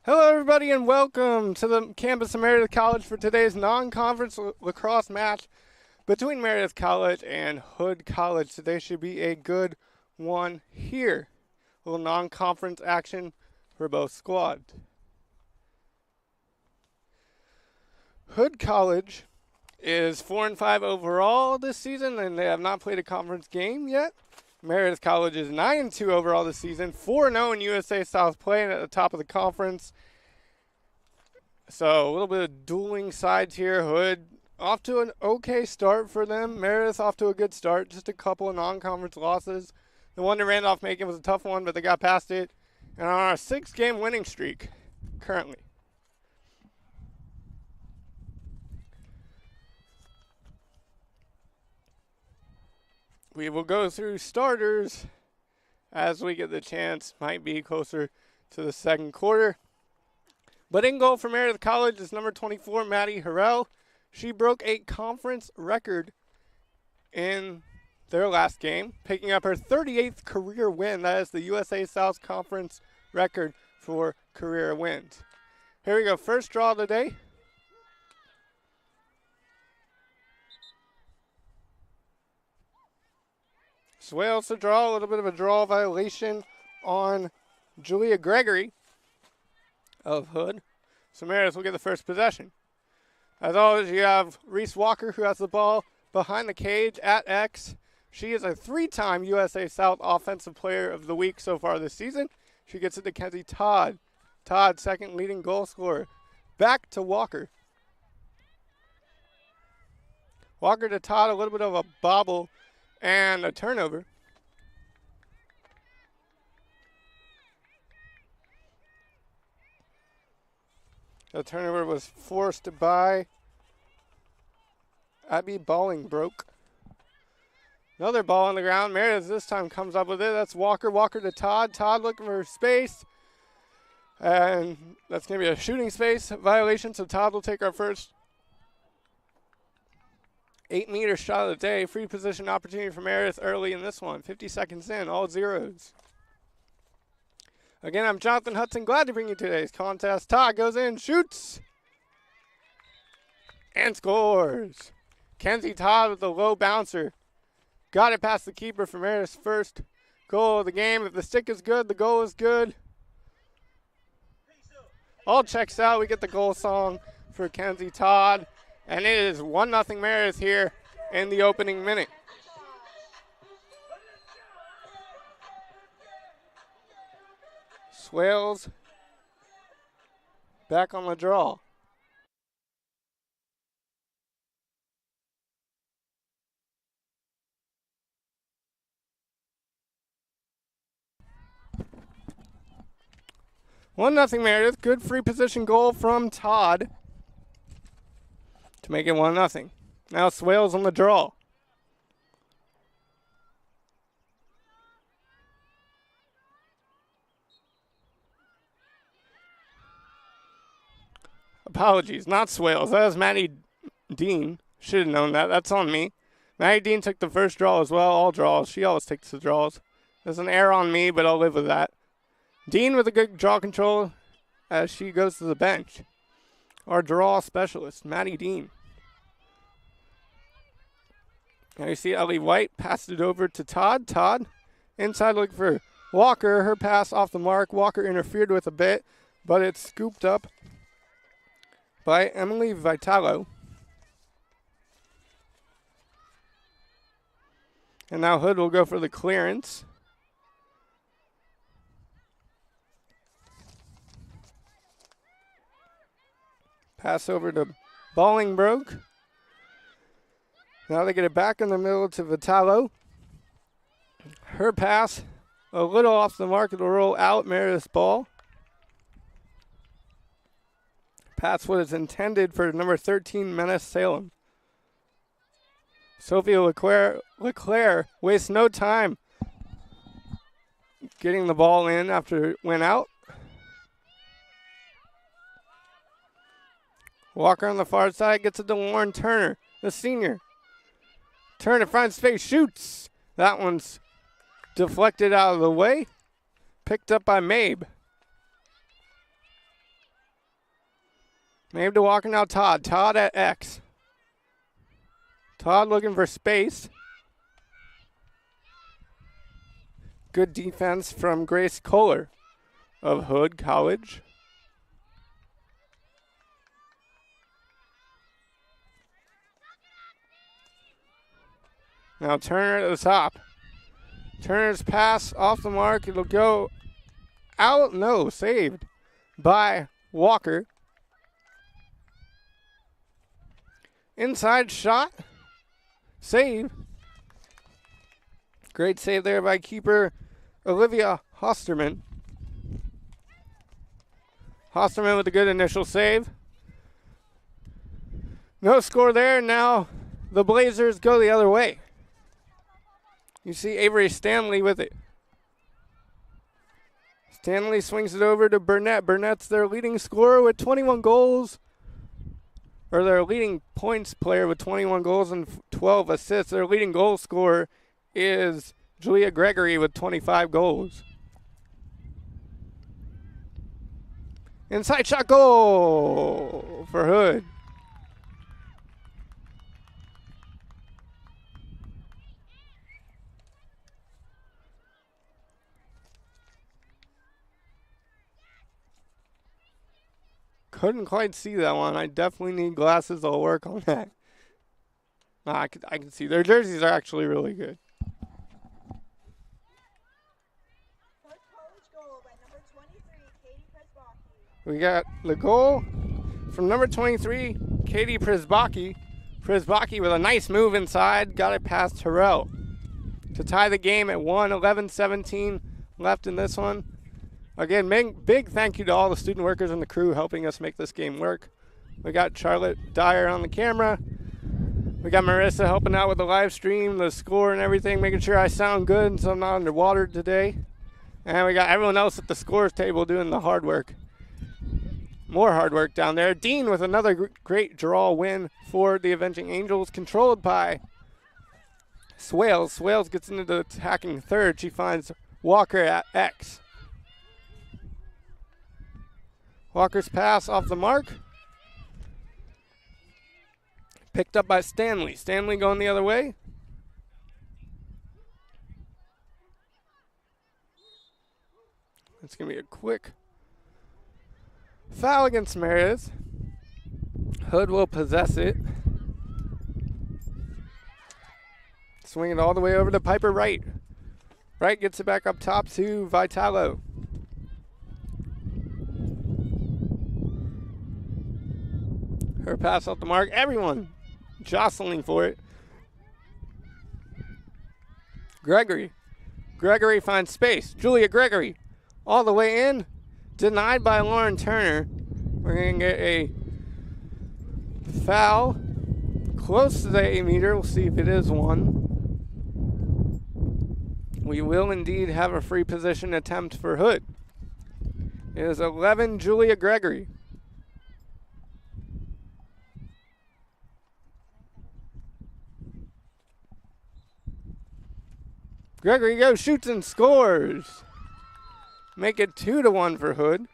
Hello, everybody, and welcome to the campus of Meredith College for today's non-conference lacrosse match between Meredith College and Hood College. Today should be a good one here. A little non-conference action for both squads. Hood College is 4-5 overall this season, and they have not played a conference game yet. Meredith College is 9-2 overall this season, 4-0 in USA South play at the top of the conference. So a little bit of dueling sides here. Hood off to an okay start for them. Meredith off to a good start. Just a couple of non-conference losses. The one to Randolph-Macon was a tough one, but they got past it. And on a 6-game winning streak currently. We will go through starters as we get the chance. Might be closer to the second quarter. But in goal for Meredith College is number 24, Maddie Harrell. She broke a conference record in their last game, picking up her 38th career win. That is the USA South Conference record for career wins. Here we go, first draw of the day. Swales to draw, a little bit of a draw violation on Julia Gregory of Hood. So Meredith will get the first possession. As always, you have Reese Walker, who has the ball behind the cage at X. She is a 3-time USA South Offensive Player of the Week so far this season. She gets it to Kenzie Todd. Todd, second leading goal scorer. Back to Walker. Walker to Todd, a little bit of a bobble and a turnover. The turnover was forced by Abby Ballingbroke. Another ball on the ground. Meredith this time comes up with it. That's Walker. Walker to Todd. Todd looking for space. And that's going to be a shooting space violation, so Todd will take our first 8-meter shot of the day. Free position opportunity for Meredith early in this one. 50 seconds in, all zeros. Again, I'm Jonathan Hudson. Glad to bring you today's contest. Todd goes in, shoots, and scores. Kenzie Todd with a low bouncer. Got it past the keeper for Meredith's first goal of the game. If the stick is good, the goal is good. All checks out. We get the goal song for Kenzie Todd. And it is 1-0 Meredith here in the opening minute. Swales back on the draw. One nothing Meredith. Good free position goal from Todd to make it 1-0. Now Swales on the draw. Apologies, not Swales. That was Maddie Dean. Should have known that. That's on me. Maddie Dean took the first draw as well. All draws. She always takes the draws. There's an error on me, but I'll live with that. Dean with a good draw control as she goes to the bench. Our draw specialist, Maddie Dean. Now you see Ellie White passed it over to Todd. Todd inside looking for Walker. Her pass off the mark. Walker interfered with a bit, but it's scooped up by Emily Vitalo. And now Hood will go for the clearance. Pass over to Ballingbroke. Now they get it back in the middle to Vitalo. Her pass a little off the mark. It'll roll out Meredith's ball. Pass what is intended for number 13, Menace Salem. Sophia Leclerc wastes no time getting the ball in after it went out. Walker on the far side gets it to Lauren Turner, the senior. Turner finds space, shoots. That one's deflected out of the way. Picked up by Mabe. Maybe to Walker now Todd. Todd at X. Todd looking for space. Good defense from Grace Kohler of Hood College. Now Turner at the top. Turner's pass off the mark. It'll go out. No, saved by Walker. Inside shot. Save. Great save there by keeper Olivia Hosterman. Hosterman with a good initial save. No score there. Now the Blazers go the other way. You see Avery Stanley with it. Stanley swings it over to Burnett. Burnett's their leading scorer with 21 goals. Or their leading points player with 21 goals and 12 assists. Their leading goal scorer is Julia Gregory with 25 goals. Inside shot goal for Hood. Couldn't quite see that one. I definitely need glasses. I'll work on that. I can see. Their jerseys are actually really good. We got the goal from number 23, Katie Prisbaki. Prisbaki with a nice move inside. Got it past Terrell to tie the game at 1, 11-17 left in this one. Again, big thank you to all the student workers and the crew helping us make this game work. We got Charlotte Dyer on the camera. We got Marissa helping out with the live stream, the score and everything, making sure I sound good so I'm not underwater today. And we got everyone else at the scores table doing the hard work. More hard work down there. Dean with another great draw win for the Avenging Angels, controlled by Swales. Swales gets into the attacking third. She finds Walker at X. Walker's pass off the mark. Picked up by Stanley. Stanley going the other way. It's going to be a quick foul against Meredith. Hood will possess it. Swing it all the way over to Piper Wright. Wright gets it back up top to Vitalo. Her pass off the mark. Everyone jostling for it. Gregory. Gregory finds space. Julia Gregory all the way in. Denied by Lauren Turner. We're going to get a foul close to the 8 meter. We'll see if it is one. We will indeed have a free position attempt for Hood. It is 11, Julia Gregory. Gregory goes, shoots, and scores. Make it 2-1 for Hood.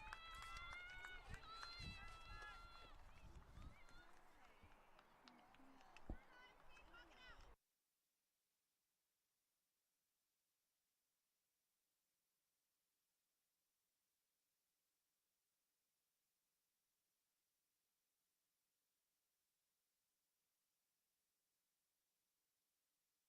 Two to 1 Hood. Nice goal from Emily Gregory. And Dean wins her own draw there. Madison Dean does her job and gets Meredith another possession. 2 to 1 Hood. Nice goal from Emily Gregory.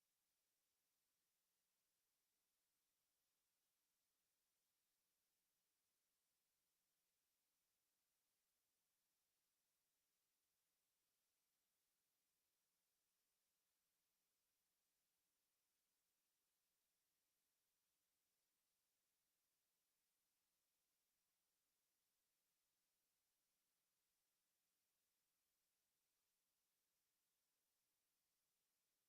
And Dean wins her own draw there. Madison Dean does her job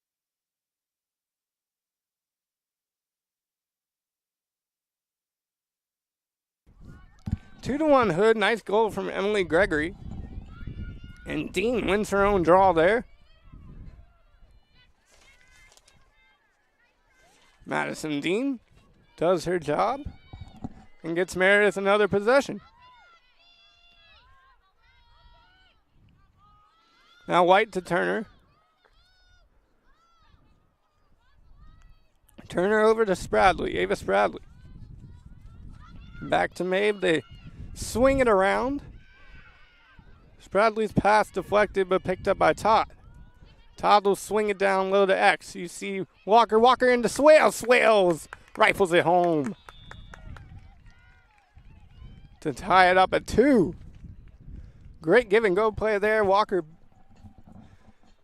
and gets Meredith another possession. 2 to 1 Hood. Nice goal from Emily Gregory. And Dean wins her own draw there. Madison Dean does her job and gets Meredith another possession. Now White to Turner. Turner over to Spradley. Ava Spradley. Back to Mabe. They swing it around. Spradley's pass deflected but picked up by Todd. Todd will swing it down low to X. You see Walker. Walker into Swales. Swales rifles it home to tie it up at 2. Great give and go play there. Walker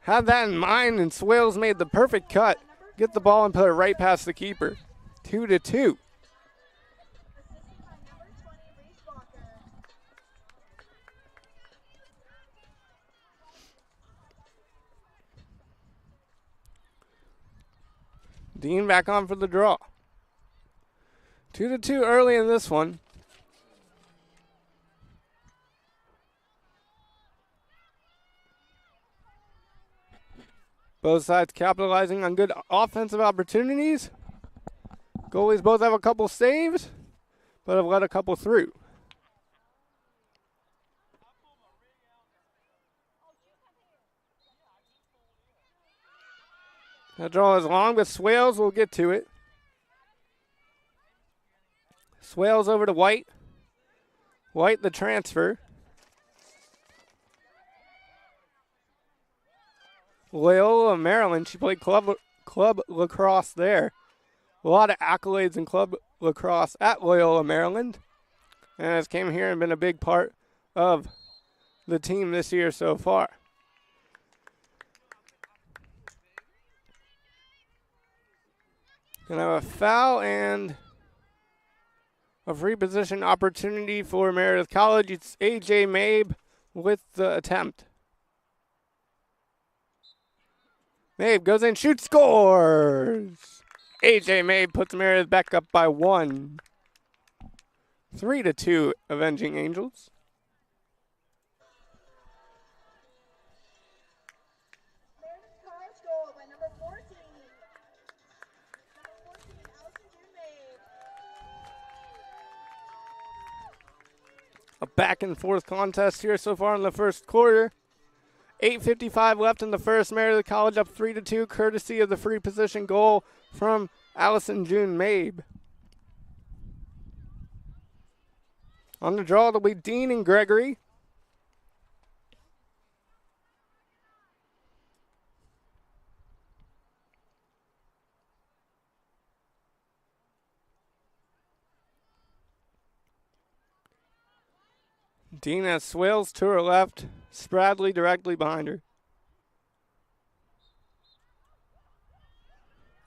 had that in mind, and Swales made the perfect cut. Get the ball and put it right past the keeper. 2-2. Dean back on for the draw. 2-2 early in this one. Both sides capitalizing on good offensive opportunities. Goalies both have a couple saves, but have let a couple through. That draw is long, but Swales will get to it. Swales over to White. White the transfer. Loyola, Maryland. She played club lacrosse there. A lot of accolades in club lacrosse at Loyola, Maryland. And has came here and been a big part of the team this year so far. Gonna have a foul and a free position opportunity for Meredith College. It's AJ Mabe with the attempt. Mabe goes in, shoots, scores! AJ Mabe puts Meredith back up by 1. 3-2, Avenging Angels. A back and forth contest here so far in the first quarter. 8:55 left in the first. Meredith College up 3-2, courtesy of the free position goal from Allison June Mabe. On the draw, it'll be Dean and Gregory. Dean has Swales to her left, Spradley directly behind her.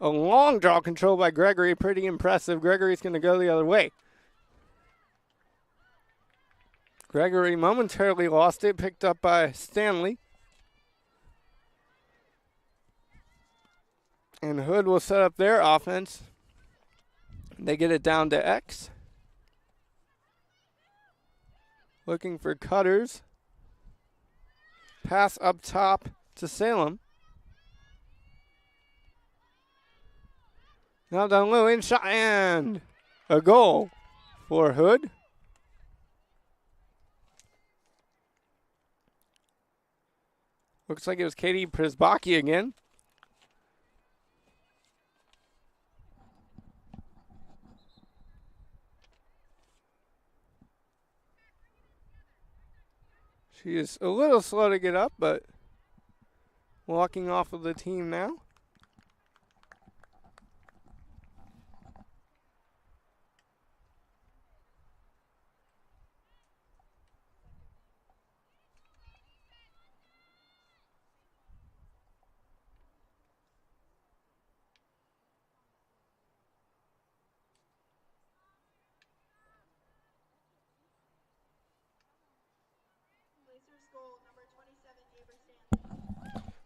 A long draw control by Gregory, pretty impressive. Gregory's going to go the other way. Gregory momentarily lost it, picked up by Stanley. And Hood will set up their offense. They get it down to X. Looking for cutters. Pass up top to Salem. Now down low, in shot, and a goal for Hood. Looks like it was Katie Przbaki again. She is a little slow to get up, but walking off of the team now.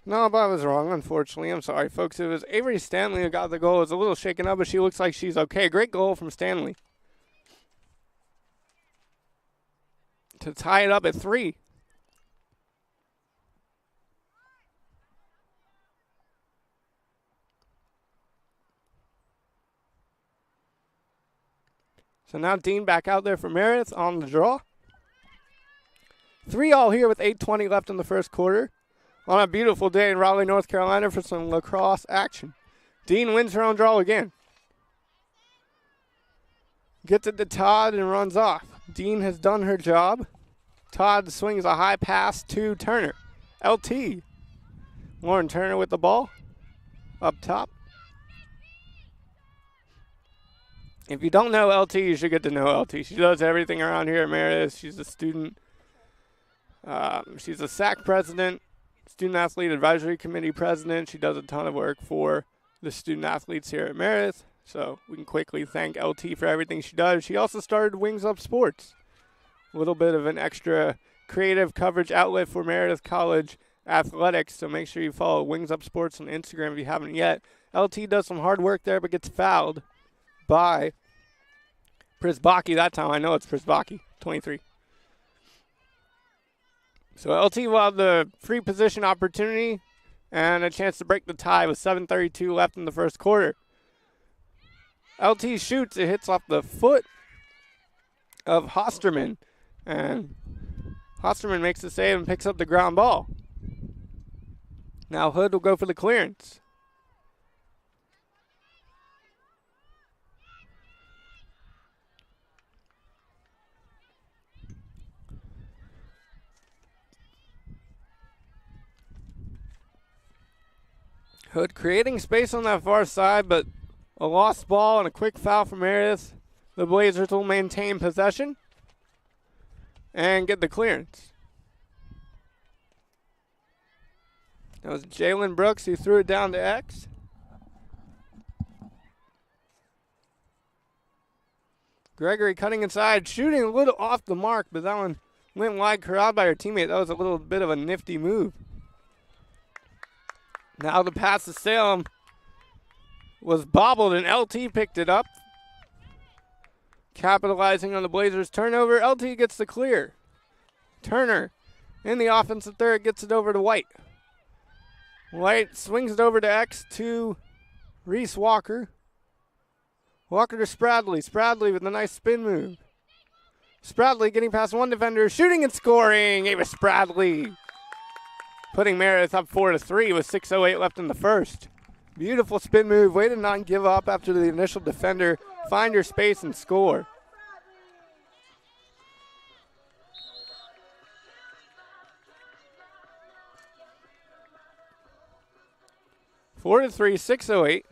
No, but I was wrong, unfortunately. I'm sorry, folks. It was Avery Stanley who got the goal. It was a little shaken up, but she looks like she's okay. Great goal from Stanley to tie it up at 3. So now Dean back out there for Meredith on the draw. 3-3 here with 8:20 left in the first quarter. on a beautiful day in Raleigh, North Carolina for some lacrosse action. Dean wins her own draw again. Gets it to Todd and runs off. Dean has done her job. Todd swings a high pass to Turner. LT. Lauren Turner with the ball. Up top. If you don't know LT, you should get to know LT. She does everything around here at Meredith. She's a student. She's a SAC president, Student Athlete Advisory Committee president. She does a ton of work for the student athletes here at Meredith. So we can quickly thank LT for everything she does. She also started Wings Up Sports, a little bit of an extra creative coverage outlet for Meredith College athletics. So make sure you follow Wings Up Sports on Instagram if you haven't yet. LT does some hard work there, but gets fouled by Prisbaki that time. I know it's Prisbaki, 23. So LT will have the free position opportunity and a chance to break the tie with 7:32 left in the first quarter. LT shoots. It hits off the foot of Hosterman. And Hosterman makes the save and picks up the ground ball. Now Hood will go for the clearance. Hood creating space on that far side, but a lost ball and a quick foul from Meredith. The Blazers will maintain possession and get the clearance. That was Jalen Brooks who threw it down to X. Gregory cutting inside, shooting a little off the mark, but that one went wide, corralled by her teammate. That was a little bit of a nifty move. Now the pass to Salem was bobbled, and LT picked it up. Capitalizing on the Blazers' turnover, LT gets the clear. Turner in the offensive third gets it over to White. White swings it over to X to Reese Walker. Walker to Spradley. Spradley with a nice spin move. Spradley getting past one defender, shooting and scoring. Ava Spradley putting Meredith up 4-3 with 6:08 left in the first. Beautiful spin move. Way to not give up after the initial defender. Find your space and score. Four to 3, 6:08.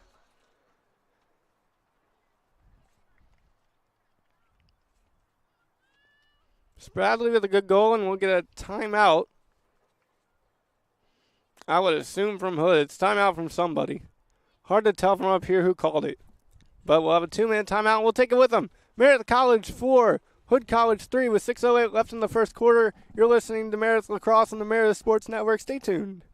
Spradley with a good goal, and we'll get a timeout. I would assume from Hood. It's timeout from somebody. Hard to tell from up here who called it. But we'll have a 2-minute timeout, and we'll take it with them. Meredith College 4, Hood College 3 with 6:08 left in the first quarter. You're listening to Meredith Lacrosse on the Meredith Sports Network. Stay tuned.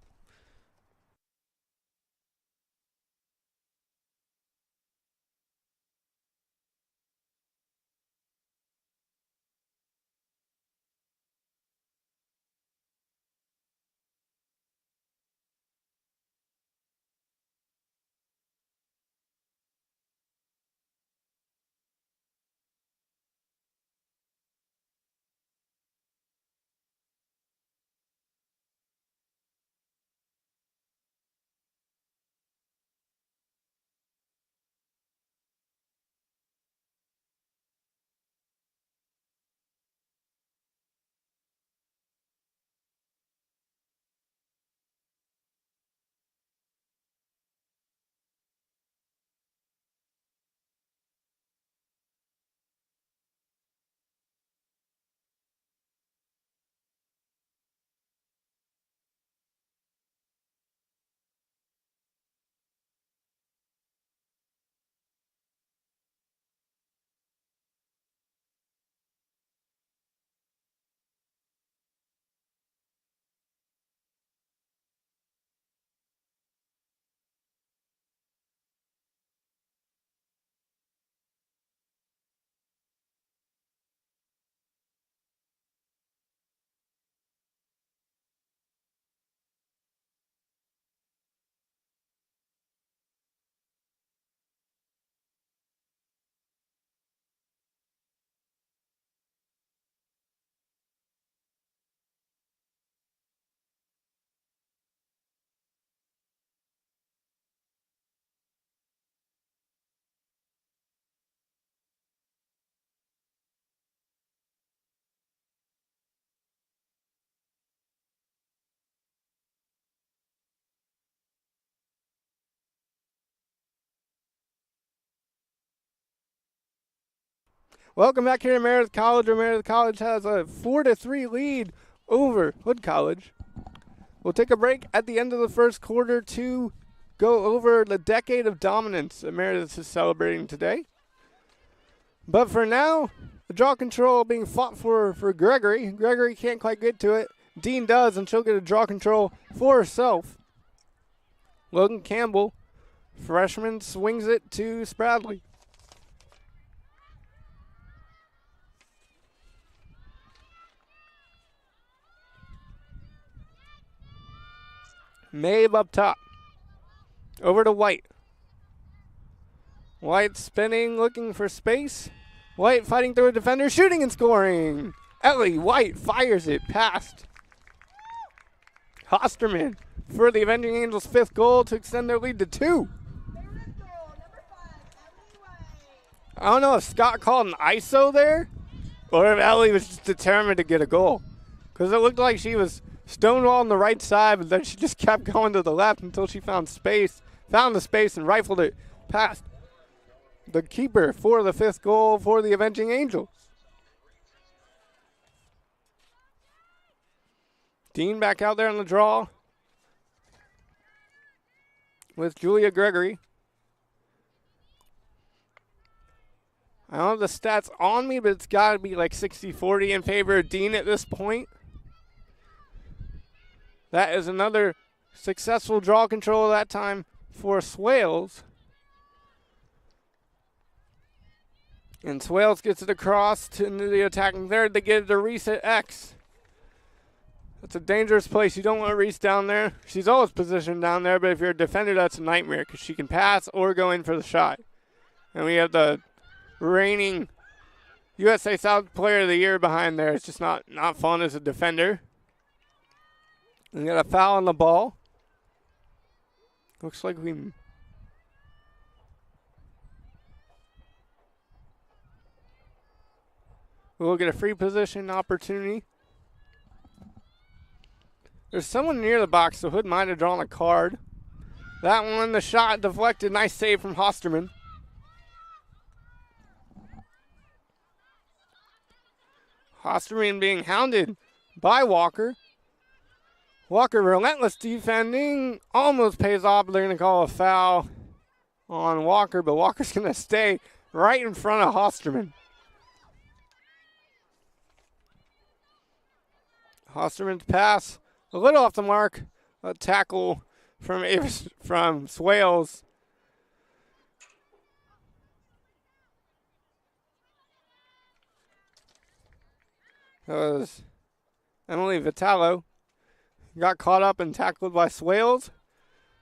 Welcome back here to Meredith College, where Meredith College has a 4-3 lead over Hood College. We'll take a break at the end of the first quarter to go over the decade of dominance that Meredith is celebrating today. But for now, the draw control being fought for Gregory. Gregory can't quite get to it. Dean does, and she'll get a draw control for herself. Logan Campbell, freshman, swings it to Spradley. Mabe up top. Over to White. White spinning, looking for space. White fighting through a defender, shooting and scoring. Ellie White fires it past Hosterman for the Avenging Angels' 5th goal to extend their lead to 2. I don't know if Scott called an ISO there or if Ellie was just determined to get a goal, because it looked like she was stonewall on the right side, but then she just kept going to the left until she found the space and rifled it past the keeper for the 5th goal for the Avenging Angels. Dean back out there on the draw with Julia Gregory. I don't have the stats on me, but it's got to be like 60-40 in favor of Dean at this point. That is another successful draw control that time for Swales. And Swales gets it across to the attacking third. They get it to Reese at X. That's a dangerous place. You don't want Reese down there. She's always positioned down there, but if you're a defender, that's a nightmare because she can pass or go in for the shot. And we have the reigning USA South Player of the Year behind there. It's just not fun as a defender. We got a foul on the ball. Looks like we'll get a free position opportunity. There's someone near the box, so Hood might have drawn a card. That one, the shot deflected. Nice save from Hosterman. Hosterman being hounded by Walker. Walker, relentless defending, almost pays off, but they're going to call a foul on Walker, but Walker's going to stay right in front of Hosterman. Hosterman's pass, a little off the mark, a tackle from Swales. That was Emily Vitalo. Got caught up and tackled by Swales.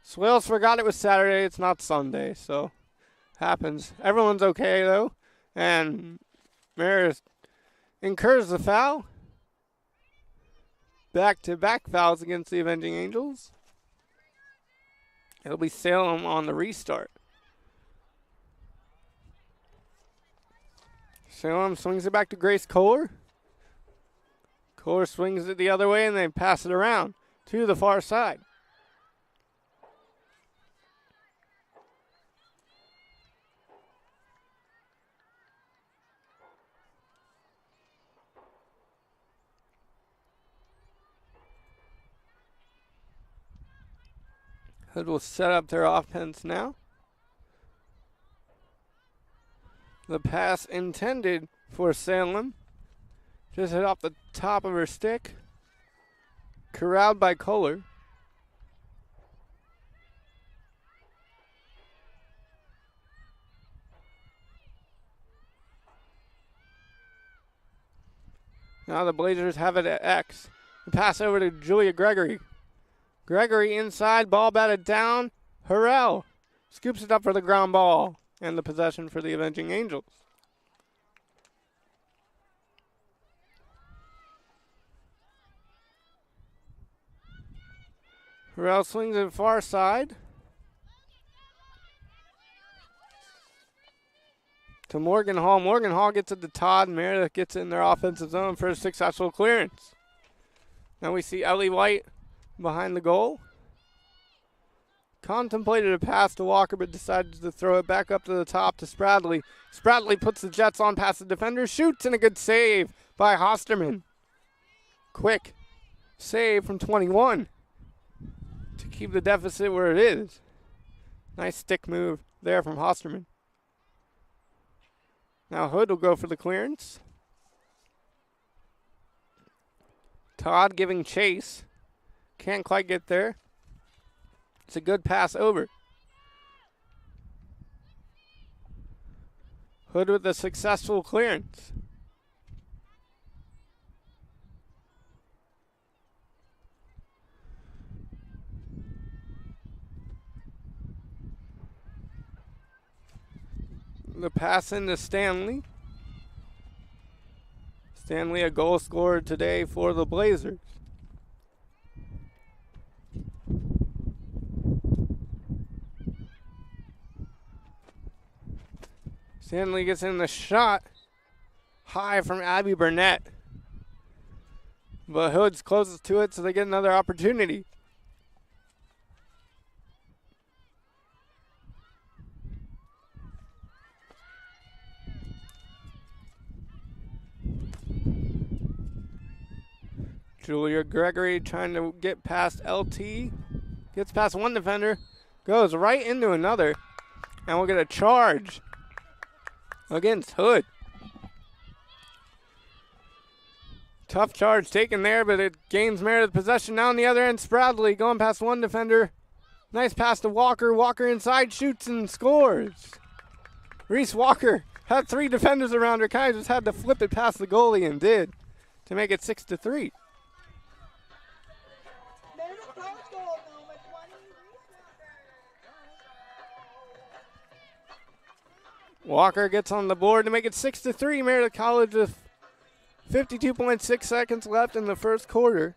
Swales forgot it was Saturday. It's not Sunday, so happens. Everyone's okay, though. And Meredith incurs the foul. Back-to-back fouls against the Avenging Angels. It'll be Salem on the restart. Salem swings it back to Grace Kohler. Kohler swings it the other way, and they pass it around to the far side. Hood will set up their offense now. The pass intended for Salem. Just hit off the top of her stick. Corralled by Kohler. Now the Blazers have it at X. The pass over to Julia Gregory. Gregory inside, ball batted down. Harrell scoops it up for the ground ball. And the possession for the Avenging Angels. Harrell swings it far side. To Morgan Hall. Morgan Hall gets it to Todd. Meredith gets it in their offensive zone for a successful clearance. Now we see Ellie White behind the goal. contemplated a pass to Walker, but decided to throw it back up to the top to Spradley. Spradley puts the Jets on past the defender, shoots, and a good save by Hosterman. Quick save from 21 to keep the deficit where it is. Nice stick move there from Hosterman. Now Hood will go for the clearance. Todd giving chase. Can't quite get there. It's a good pass over. Hood with a successful clearance. The pass into Stanley. Stanley, a goal scorer today for the Blazers. Stanley gets in the shot. High from Abby Burnett. But Hood's closest to it, so they get another opportunity. Julia Gregory trying to get past LT. Gets past one defender. Goes right into another. And we'll get a charge against Hood. Tough charge taken there, but it gains Meredith possession. Now on the other end, Spradley going past one defender. Nice pass to Walker. Walker inside, shoots and scores. Reese Walker had three defenders around her. Kind of just had to flip it past the goalie and did to make it 6-3. Walker gets on the board to make it 6-3. Meredith College with 52.6 seconds left in the first quarter.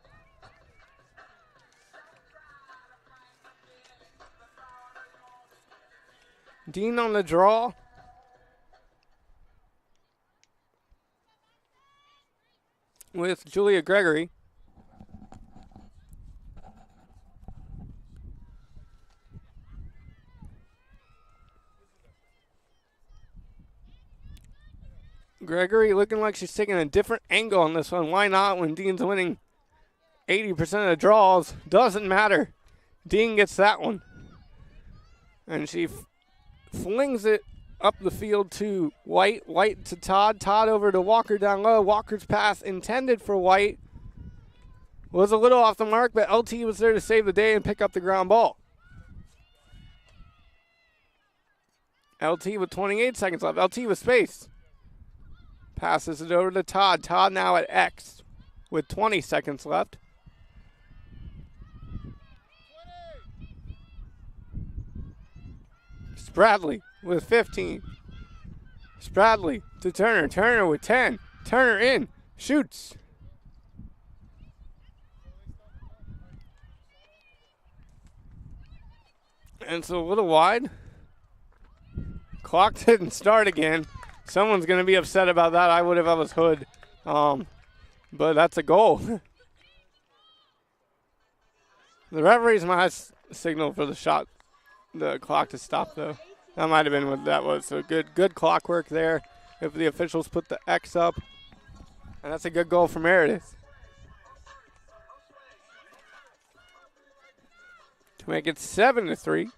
Dean on the draw. With Julia Gregory. Gregory looking like she's taking a different angle on this one. Why not when Dean's winning 80% of the draws? Doesn't matter. Dean gets that one. And she flings it up the field to White. White to Todd. Todd over to Walker down low. Walker's pass intended for White was a little off the mark, but LT was there to save the day and pick up the ground ball. LT with 28 seconds left. LT with space. Passes it over to Todd. Todd now at X with 20 seconds left. Spradley with 15. Spradley to Turner. Turner with 10. Turner in. Shoots. And it's a little wide. Clock didn't start again. Someone's going to be upset about that. I would if I was Hood. But that's a goal. The referees might have signaled for the shot, the clock to stop, though. That might have been what that was. So good clock work there if the officials put the X up. And that's a good goal for Meredith. To make it 7-3.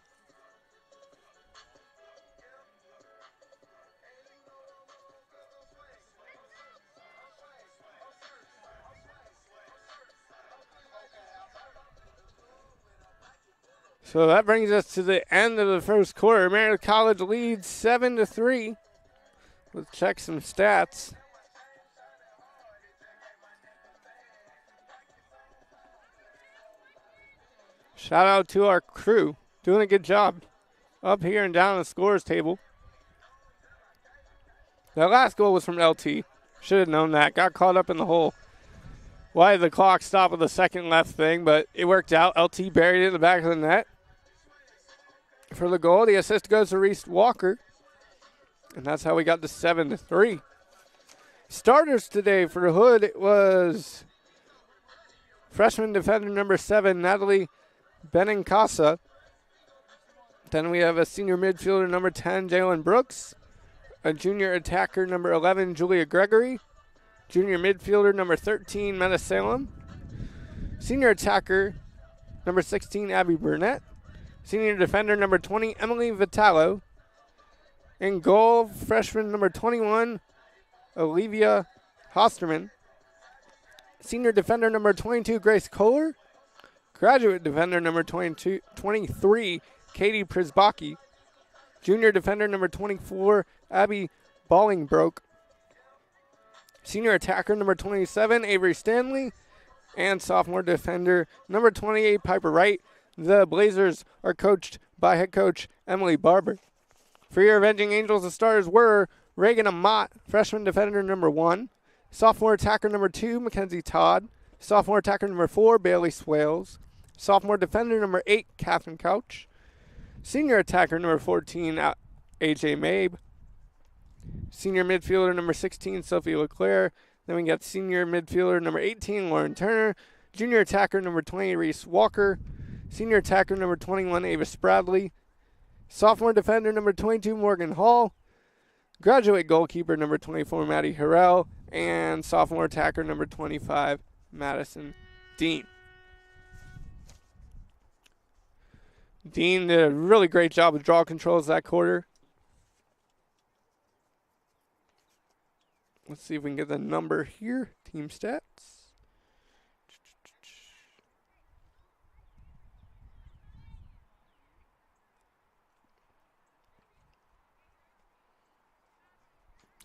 So that brings us to the end of the first quarter. Meredith College leads 7-3. Let's check some stats. Shout out to our crew. Doing a good job up here and down the scores table. That last goal was from LT. Should have known that. Got caught up in the whole why did the clock stop with the second left thing, but it worked out. LT buried it in the back of the net. For the goal, the assist goes to Reese Walker. And that's how we got to 7-3. Starters today for the Hood, it was freshman defender number 7, Natalie Benincasa. Then we have a senior midfielder, number 10, Jalen Brooks. A junior attacker, number 11, Julia Gregory. Junior midfielder, number 13, Meta Salem. Senior attacker, number 16, Abby Burnett. Senior defender, number 20, Emily Vitalo. In goal, freshman number 21, Olivia Hosterman. Senior defender, number 22, Grace Kohler. Graduate defender, number 23, Katie Prisbaki. Junior defender, number 24, Abby Ballingbroke. Senior attacker, number 27, Avery Stanley. And sophomore defender, number 28, Piper Wright. The Blazers are coached by head coach Emily Barber. For your Avenging Angels, the starters were Reagan Amott, freshman defender number 1. Sophomore attacker number 2, Mackenzie Todd. Sophomore attacker number 4, Bailey Swales. Sophomore defender number 8, Catherine Couch. Senior attacker number 14, AJ Mabe. Senior midfielder number 16, Sophie Leclerc. Then we got senior midfielder number 18, Lauren Turner. Junior attacker number 20, Reese Walker. Senior attacker number 21, Ava Spradley. Sophomore defender number 22, Morgan Hall. Graduate goalkeeper number 24, Maddie Harrell. And sophomore attacker number 25, Madison Dean. Dean did a really great job with draw controls that quarter. Let's see if we can get the number here. Team stats.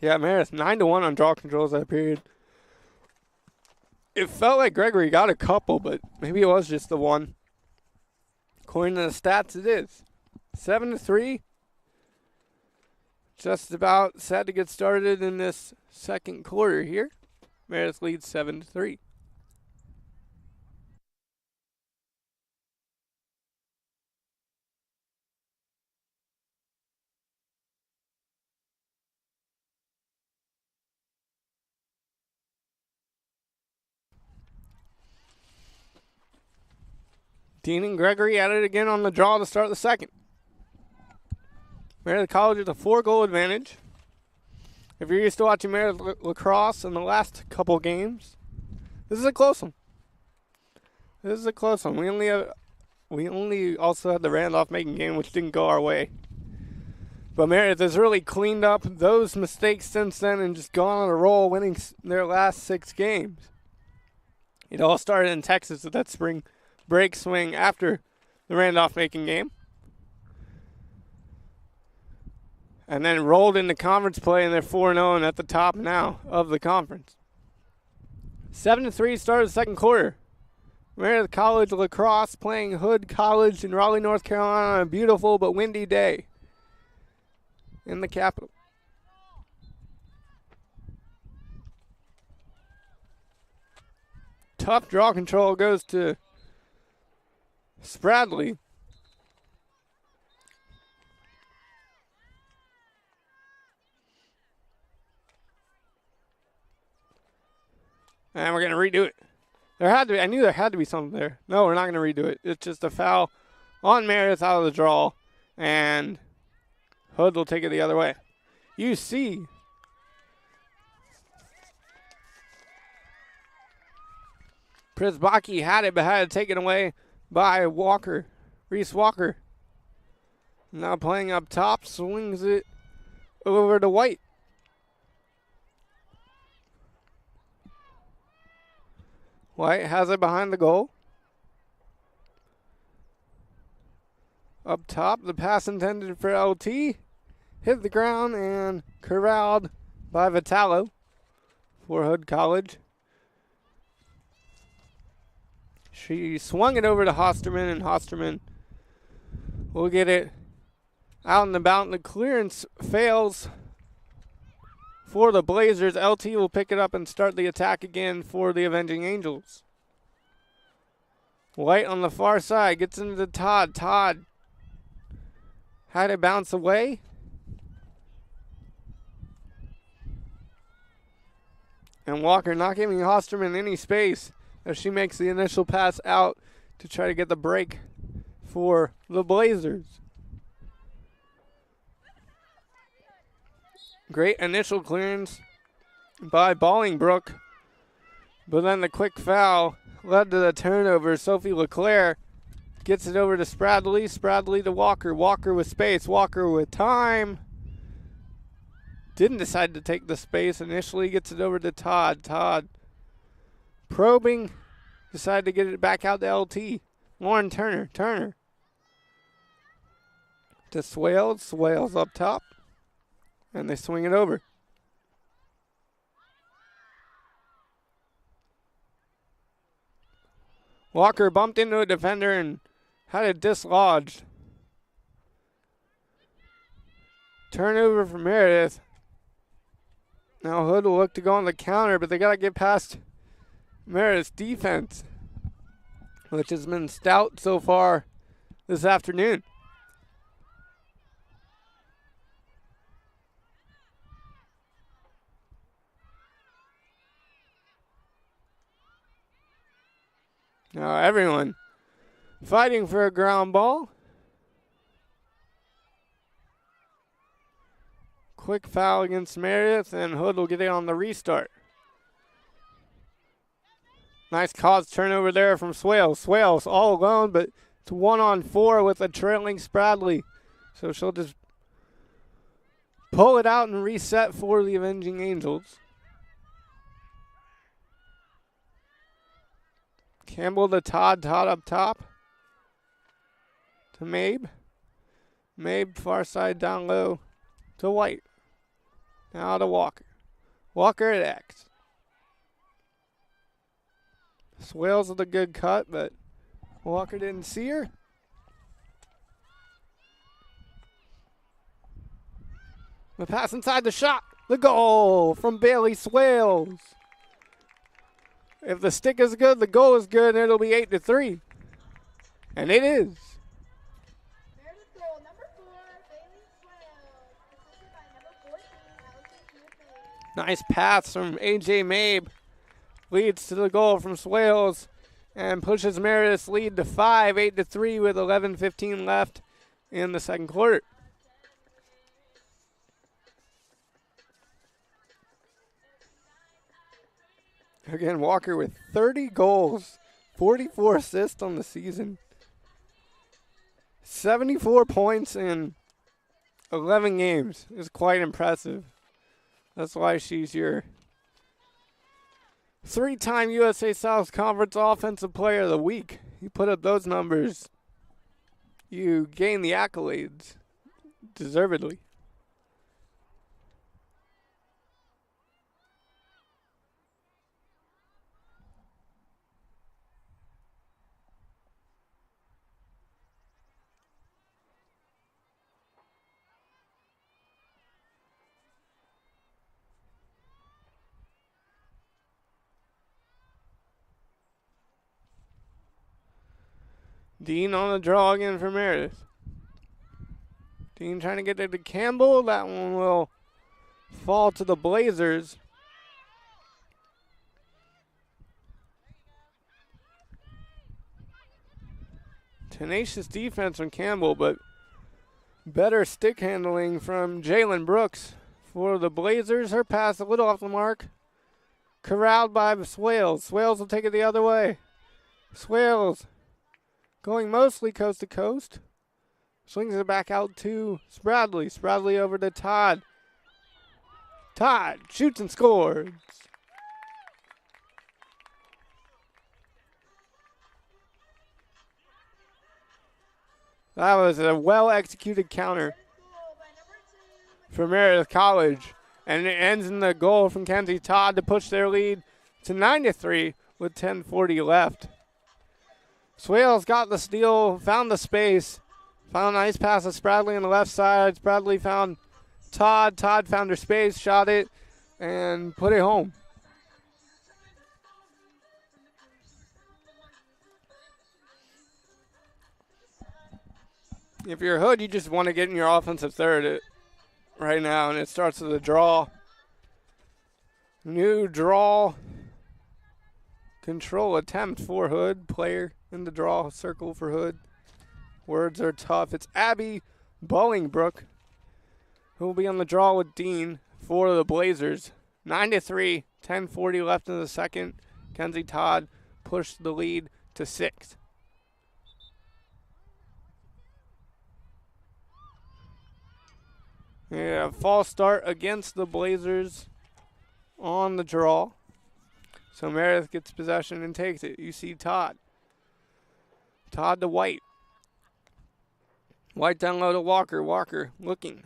Yeah, Meredith, 9-1 on draw controls that period. It felt like Gregory got a couple, but maybe it was just the one. According to the stats, it is. 7-3. Just about set to get started in this second quarter here. Meredith leads 7-3. Dean and Gregory at it again on the draw to start the second. Meredith College with a 4-goal advantage. If you're used to watching Meredith Lacrosse in the last couple games, this is a close one. We only also had the Randolph-Macon game, which didn't go our way. But Meredith has really cleaned up those mistakes since then and just gone on a roll, winning their last 6 games. It all started in Texas with that spring break swing after the Randolph-Macon game. And then rolled into conference play, and they're 4-0 and at the top now of the conference. 7-3 start of the second quarter. Meredith College Lacrosse playing Hood College in Raleigh, North Carolina on a beautiful but windy day in the capital. Tough draw control goes to Spradley. And we're going to redo it. I knew there had to be something there. No, we're not going to redo it. It's just a foul on Meredith out of the draw. And Hood will take it the other way. You see. Prisbaki had it, but had it taken away by Walker. Reese Walker. Now playing up top. Swings it over to White. White has it behind the goal. Up top, the pass intended for LT. Hit the ground and corralled by Vitalo for Hood College. She swung it over to Hosterman, and Hosterman will get it out and about, and the clearance fails for the Blazers. LT will pick it up and start the attack again for the Avenging Angels. White on the far side gets into Todd. Todd had it bounce away. And Walker not giving Hosterman any space as she makes the initial pass out to try to get the break for the Blazers. Great initial clearance by Bolingbrook. But then the quick foul led to the turnover. Sophie LeClaire gets it over to Spradley. Spradley to Walker. Walker with space. Walker with time. Didn't decide to take the space initially. Gets it over to Todd. Todd probing. Decided to get it back out to LT. Lauren Turner. Turner to Swales. Swales up top. And they swing it over. Walker bumped into a defender and had it dislodged. Turnover for Meredith. Now Hood will look to go on the counter, but they got to get past Meredith's defense, which has been stout so far this afternoon. Now everyone fighting for a ground ball. Quick foul against Meredith, and Hood will get it on the restart. Nice cause turnover there from Swales. Swales all alone, but it's 1-on-4 with a trailing Spradley. So she'll just pull it out and reset for the Avenging Angels. Campbell to Todd. Todd up top. To Mabe. Mabe far side down low to White. Now to Walker. Walker at X. Swales with a good cut, but Walker didn't see her. The pass inside the shot. The goal from Bailey Swales. If the stick is good, the goal is good, and it'll be 8-3. And it is. Meredith goal, number 4, Bailey Swales. Assisted by number 14, Allison Smith. Nice pass from A.J. Mabe. Leads to the goal from Swales and pushes Meredith's lead to 5, 8-3 with 11:15 left in the second quarter. Again, Walker with 30 goals, 44 assists on the season, 74 points in 11 games is quite impressive. That's why she's your 3-time USA South Conference Offensive Player of the Week. You put up those numbers, you gain the accolades deservedly. Dean on the draw again for Meredith. Dean trying to get it to Campbell. That one will fall to the Blazers. Tenacious defense from Campbell, but better stick handling from Jalen Brooks for the Blazers. Her pass a little off the mark. Corralled by Swales. Swales will take it the other way. Swales going mostly coast to coast. Swings it back out to Spradley. Spradley over to Todd. Todd shoots and scores. That was a well-executed counter for Meredith College. And it ends in the goal from Kenzie Todd to push their lead to 9-3 with 10:40 left. Swales got the steal, found the space, found a nice pass to Spradley on the left side. Spradley found Todd. Todd found her space, shot it, and put it home. If you're Hood, you just want to get in your offensive third right now, and it starts with a draw. New draw control attempt for Hood. Player in the draw circle for Hood. Words are tough. It's Abby Bolingbrook who will be on the draw with Dean. for the Blazers. 9-3, 10:40 left in the second. Kenzie Todd pushed the lead to 6. Yeah, false start against the Blazers on the draw. So Meredith gets possession and takes it. You see Todd. Todd to White. White down low to Walker. Walker looking.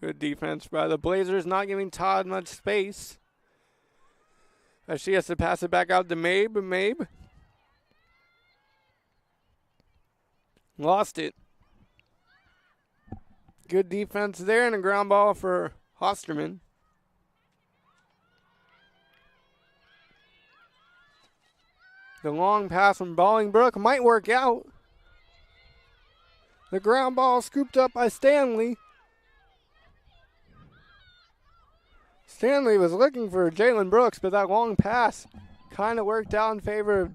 Good defense by the Blazers, not giving Todd much space. As she has to pass it back out to Mabe. Mabe lost it. Good defense there, and a ground ball for Hosterman. The long pass from Bolingbrook might work out. The ground ball scooped up by Stanley. Stanley was looking for Jalen Brooks, but that long pass kind of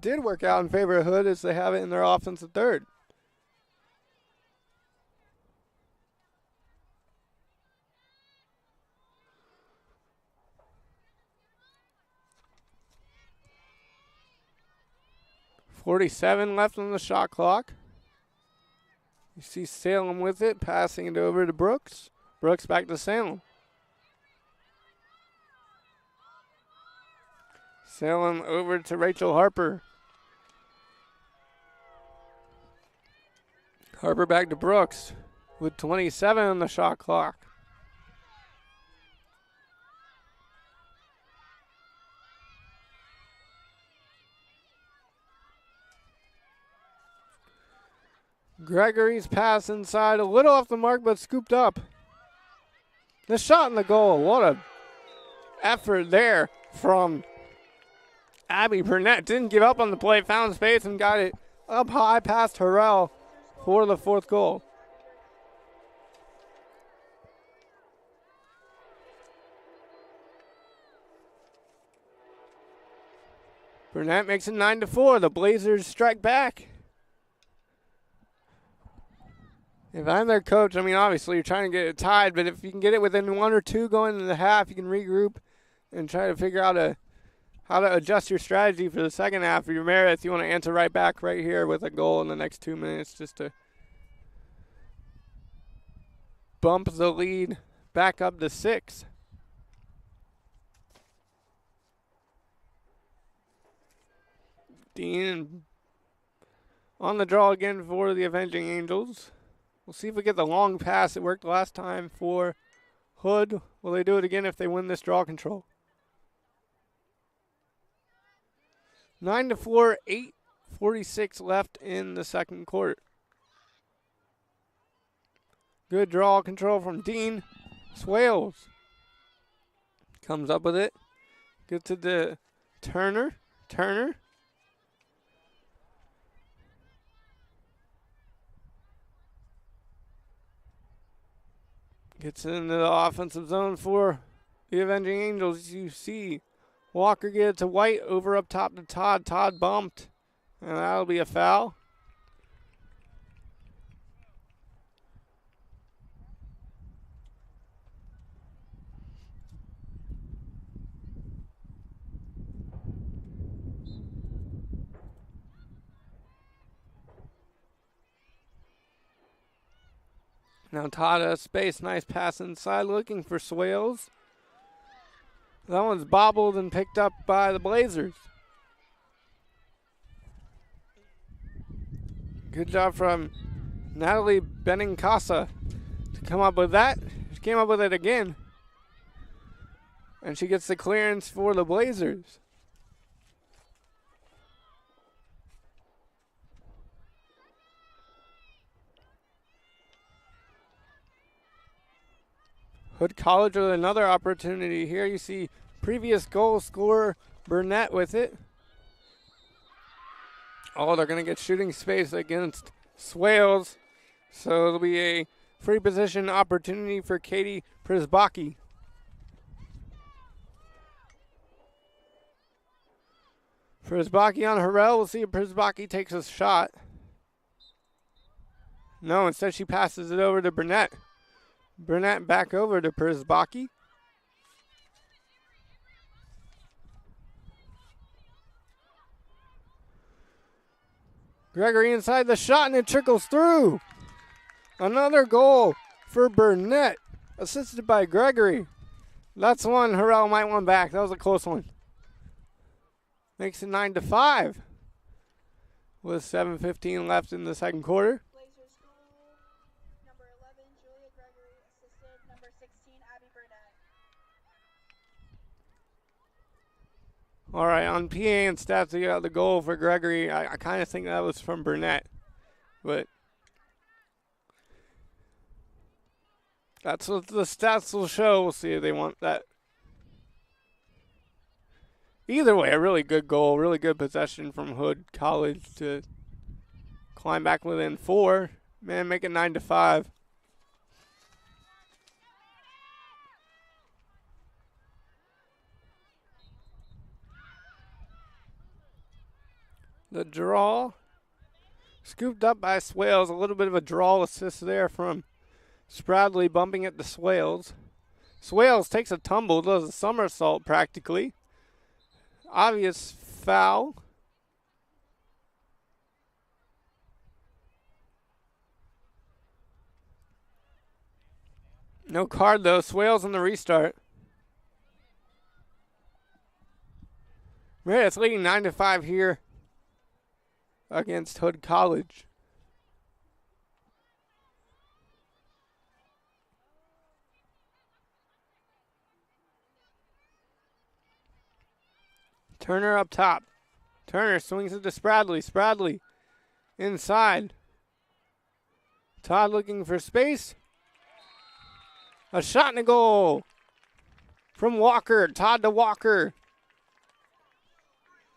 did work out in favor of Hood as they have it in their offensive third. .47 left on the shot clock. You see Salem with it, passing it over to Brooks. Brooks back to Salem. Salem over to Rachel Harper. Harper back to Brooks with 27 on the shot clock. Gregory's pass inside, a little off the mark, but scooped up. The shot in the goal. What a effort there from Abby Burnett. Didn't give up on the play, found space and got it up high past Harrell for the 4th goal. Burnett makes it 9-4. The Blazers strike back. If I'm their coach, I mean, obviously you're trying to get it tied, but if you can get it within 1 or 2 going into the half, you can regroup and try to figure out how to adjust your strategy for the second half. For your Meredith, you want to answer right back right here with a goal in the next 2 minutes just to bump the lead back up to 6. Dean on the draw again for the Avenging Angels. We'll see if we get the long pass. It worked last time for Hood. Will they do it again if they win this draw control? 9-4, 8:46 left in the second quarter. Good draw control from Dean. Swales comes up with it. Gets it to Turner. Turner. Gets into the offensive zone for the Avenging Angels. You see Walker get it to White, over up top to Todd. Todd bumped, and that'll be a foul. Now Todd has space. Nice pass inside, looking for Swales. That one's bobbled and picked up by the Blazers. Good job from Natalie Benincasa to come up with that. She came up with it again. And she gets the clearance for the Blazers. Hood College with another opportunity here. You see previous goal scorer Burnett with it. Oh, they're going to get shooting space against Swales. So it'll be a free position opportunity for Katie Przbaki. Przbaki on Harrell. We'll see if Przbaki takes a shot. No, instead she passes it over to Burnett. Burnett back over to Przbaki. Gregory inside the shot, and it trickles through. Another goal for Burnett, assisted by Gregory. That's one Harrell might want back. That was a close one. Makes it 9-5 with 7:15 left in the second quarter. Blazers goal, number 11, Julia Gregory, assisted number 16, Abby Burnett. All right, on PA and stats, we got the goal for Gregory. I kind of think that was from Burnett, but that's what the stats will show. We'll see if they want that. Either way, a really good goal, really good possession from Hood College to climb back within 4. Man, make it 9-5. The draw, scooped up by Swales. A little bit of a draw assist there from Spradley, bumping it to Swales. Swales takes a tumble, does a somersault practically. Obvious foul. No card though. Swales on the restart. Meredith leading 9-5 here against Hood College. Turner up top. Turner swings it to Spradley. Spradley inside. Todd looking for space. A shot and a goal from Walker. Todd to Walker.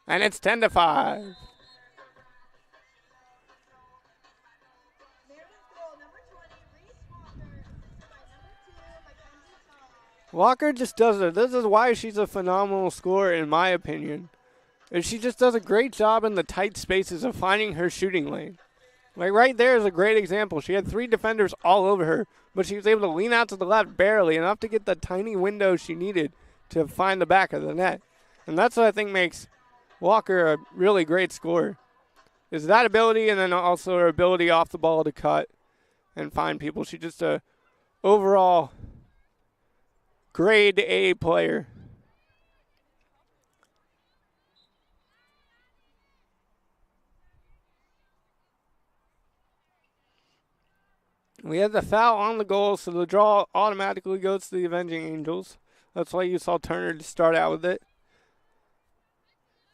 And it's 10-5. Meredith goal, number 20, Reese Walker, assisted by number 2, Mackenzie Todd. Walker just does it. This is why she's a phenomenal scorer, in my opinion. And she just does a great job in the tight spaces of finding her shooting lane. Like right there is a great example. She had 3 defenders all over her, but she was able to lean out to the left barely, enough to get the tiny window she needed to find the back of the net. And that's what I think makes Walker a really great scorer, is that ability, and then also her ability off the ball to cut and find people. She's just a overall grade A player. We had the foul on the goal, so the draw automatically goes to the Avenging Angels. That's why you saw Turner to start out with it.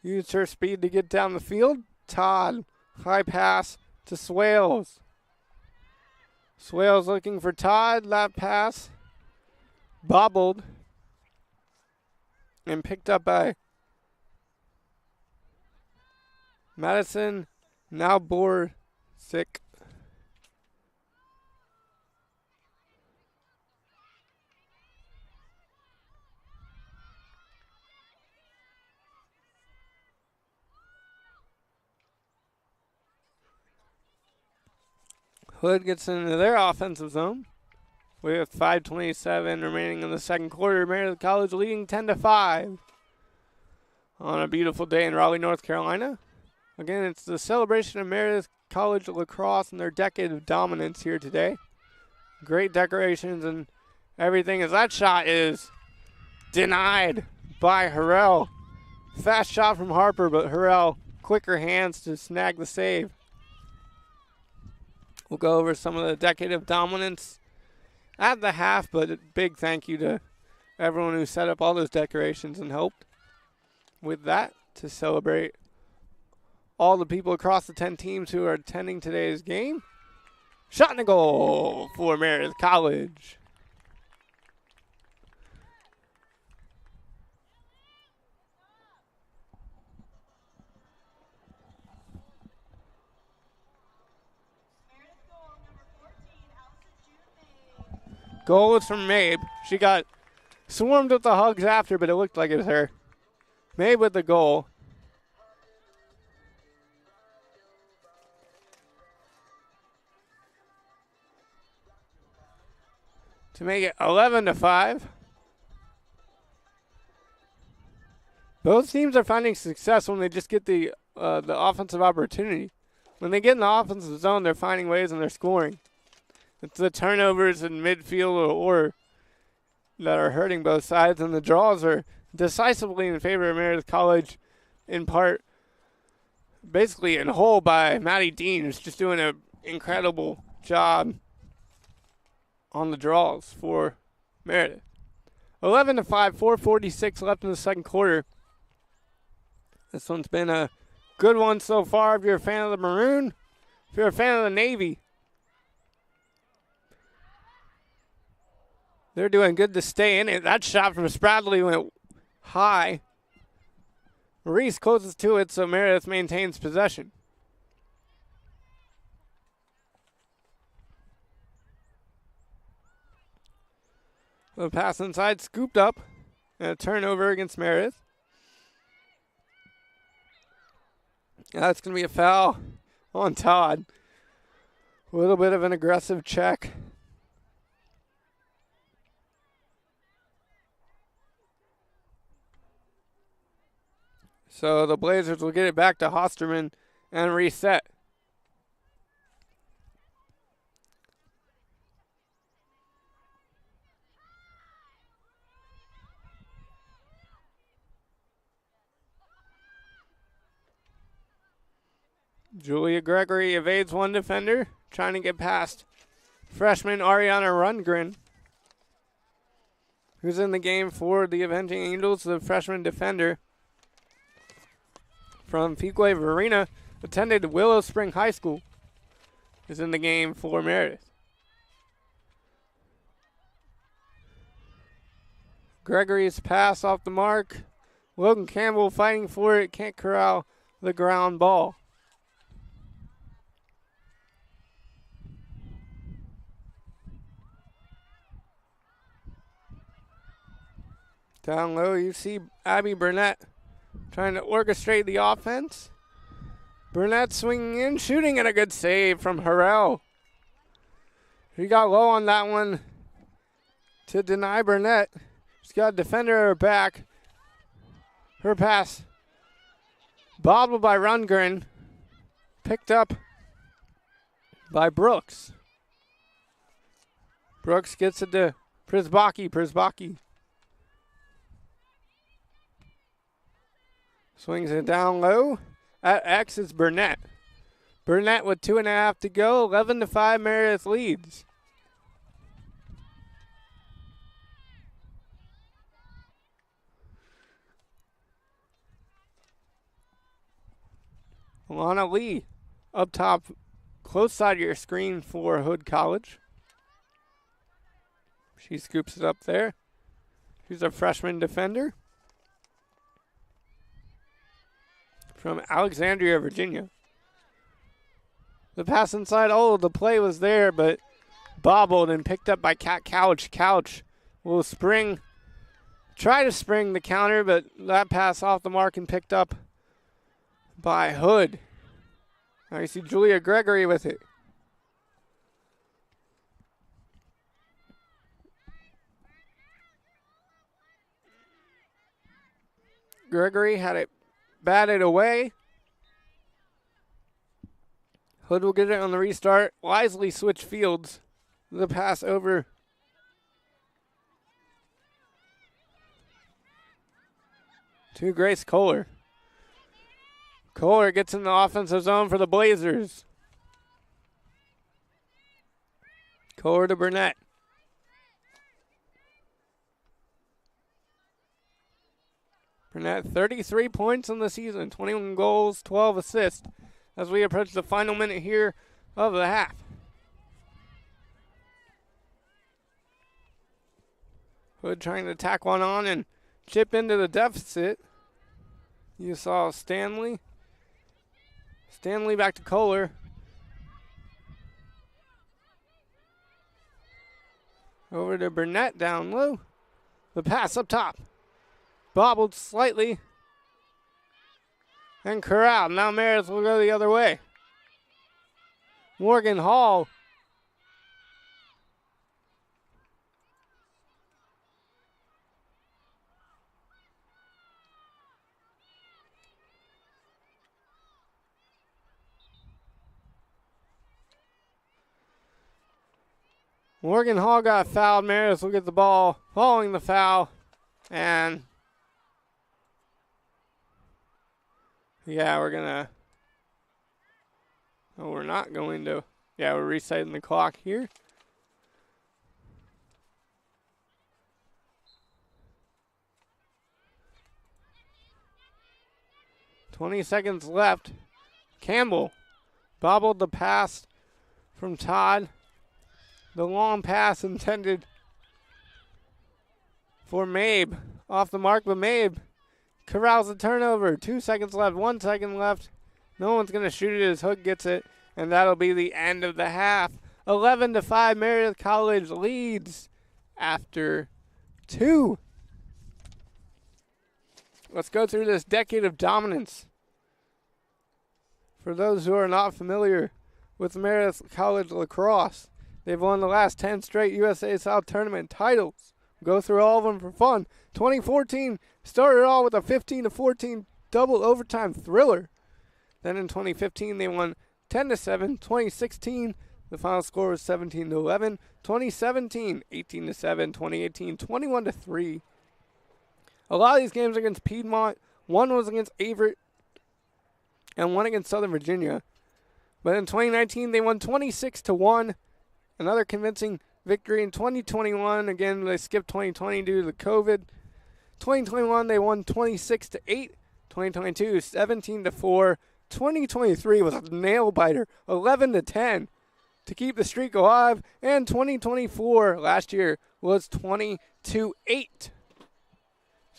Used her speed to get down the field. Todd, high pass to Swales. Swales looking for Todd. That pass bobbled and picked up by Madison. Now Borsick. Hood gets into their offensive zone. We have 5:27 remaining in the second quarter. Meredith College leading 10-5 on a beautiful day in Raleigh, North Carolina. Again, it's the celebration of Meredith College lacrosse and their decade of dominance here today. Great decorations and everything, as that shot is denied by Harrell. Fast shot from Harper, but Harrell, quicker hands to snag the save. We'll go over some of the decade of dominance at the half, but a big thank you to everyone who set up all those decorations and helped with that to celebrate all the people across the 10 teams who are attending today's game. Shot and a goal for Meredith College. Goal is from Mabe. She got swarmed with the hugs after, but it looked like it was her. Mabe with the goal. to make it 11-5. Both teams are finding success when they just get the offensive opportunity. When they get in the offensive zone, they're finding ways and they're scoring. It's the turnovers in midfield or that are hurting both sides, and the draws are decisively in favor of Meredith College, in part, basically in whole by Maddie Dean, who's just doing an incredible job on the draws for Meredith. 11-5, 4:46 left in the second quarter. This one's been a good one so far if you're a fan of the Maroon. If you're a fan of the Navy, they're doing good to stay in it. That shot from Spradley went high. Reese closes to it, so Meredith maintains possession. The pass inside, scooped up, and a turnover against Meredith. That's going to be a foul on Todd. A little bit of an aggressive check. So the Blazers will get it back to Hosterman and reset. Julia Gregory evades one defender, trying to get past freshman Ariana Rundgren, who's in the game for the Avenging Angels, the freshman defender from Fuquay Varina, attended Willow Spring High School, is in the game for Meredith. Gregory's pass off the mark. Logan Campbell fighting for it, can't corral the ground ball. Down low, you see Abby Burnett trying to orchestrate the offense. Burnett swinging in, shooting, and a good save from Harrell. He got low on that one to deny Burnett. She's got a defender at her back. Her pass bobbled by Rundgren, picked up by Brooks. Brooks gets it to Przbaki. Swings it down low. At X is Burnett. Burnett with 2.5 to go. 11-5, Meredith leads. Alana Lee up top, close side of your screen for Hood College. She scoops it up there. She's a freshman defender from Alexandria, Virginia. The pass inside, the play was there, but bobbled and picked up by Kat Couch. Couch will try to spring the counter, but that pass off the mark and picked up by Hood. Now you see Julia Gregory with it. Gregory had it batted away. Hood will get it on the restart. Wisely switch fields. The pass over to Grace Kohler. Kohler gets in the offensive zone for the Blazers. Kohler to Burnett. Burnett, 33 points in the season, 21 goals, 12 assists as we approach the final minute here of the half. Hood trying to tack one on and chip into the deficit. You saw Stanley. Stanley back to Kohler. Over to Burnett down low. The pass up top. Bobbled slightly. And corralled. Now Meredith will go the other way. Morgan Hall Morgan Hall got fouled. Meredith will get the ball following the foul. And yeah, we're not going to. Yeah, we're resetting the clock here. $20 left. Campbell bobbled the pass from Todd. The long pass intended for Mabe. Off the mark, but Mabe corrals the turnover. 2 seconds left, 1 second left. No one's going to shoot it as Hook gets it, and that'll be the end of the half. 11-5, Meredith College leads after 2. Let's go through this decade of dominance. For those who are not familiar with Meredith College lacrosse, they've won the last 10 straight USA South Tournament titles. Go through all of them for fun. 2014 started all with a 15-14 double overtime thriller. Then in 2015 they won 10-7. 2016 the final score was 17-11. 2017 18-7. 2018 21-3. A lot of these games against Piedmont. One was against Averett and one against Southern Virginia. But in 2019 they won 26-1. Another convincing victory in 2021. Again, they skipped 2020 due to the COVID. 2021, they won 26-8. 2022, 17-4. 2023 was a nail-biter, 11-10 to keep the streak alive. And 2024, last year, was 20-8. So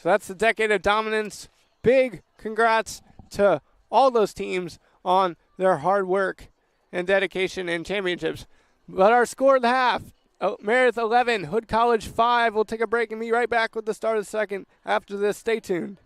that's the decade of dominance. Big congrats to all those teams on their hard work and dedication and championships. But our score of the half, Meredith 11, Hood College 5. We'll take a break and be right back with the start of the second after this. Stay tuned.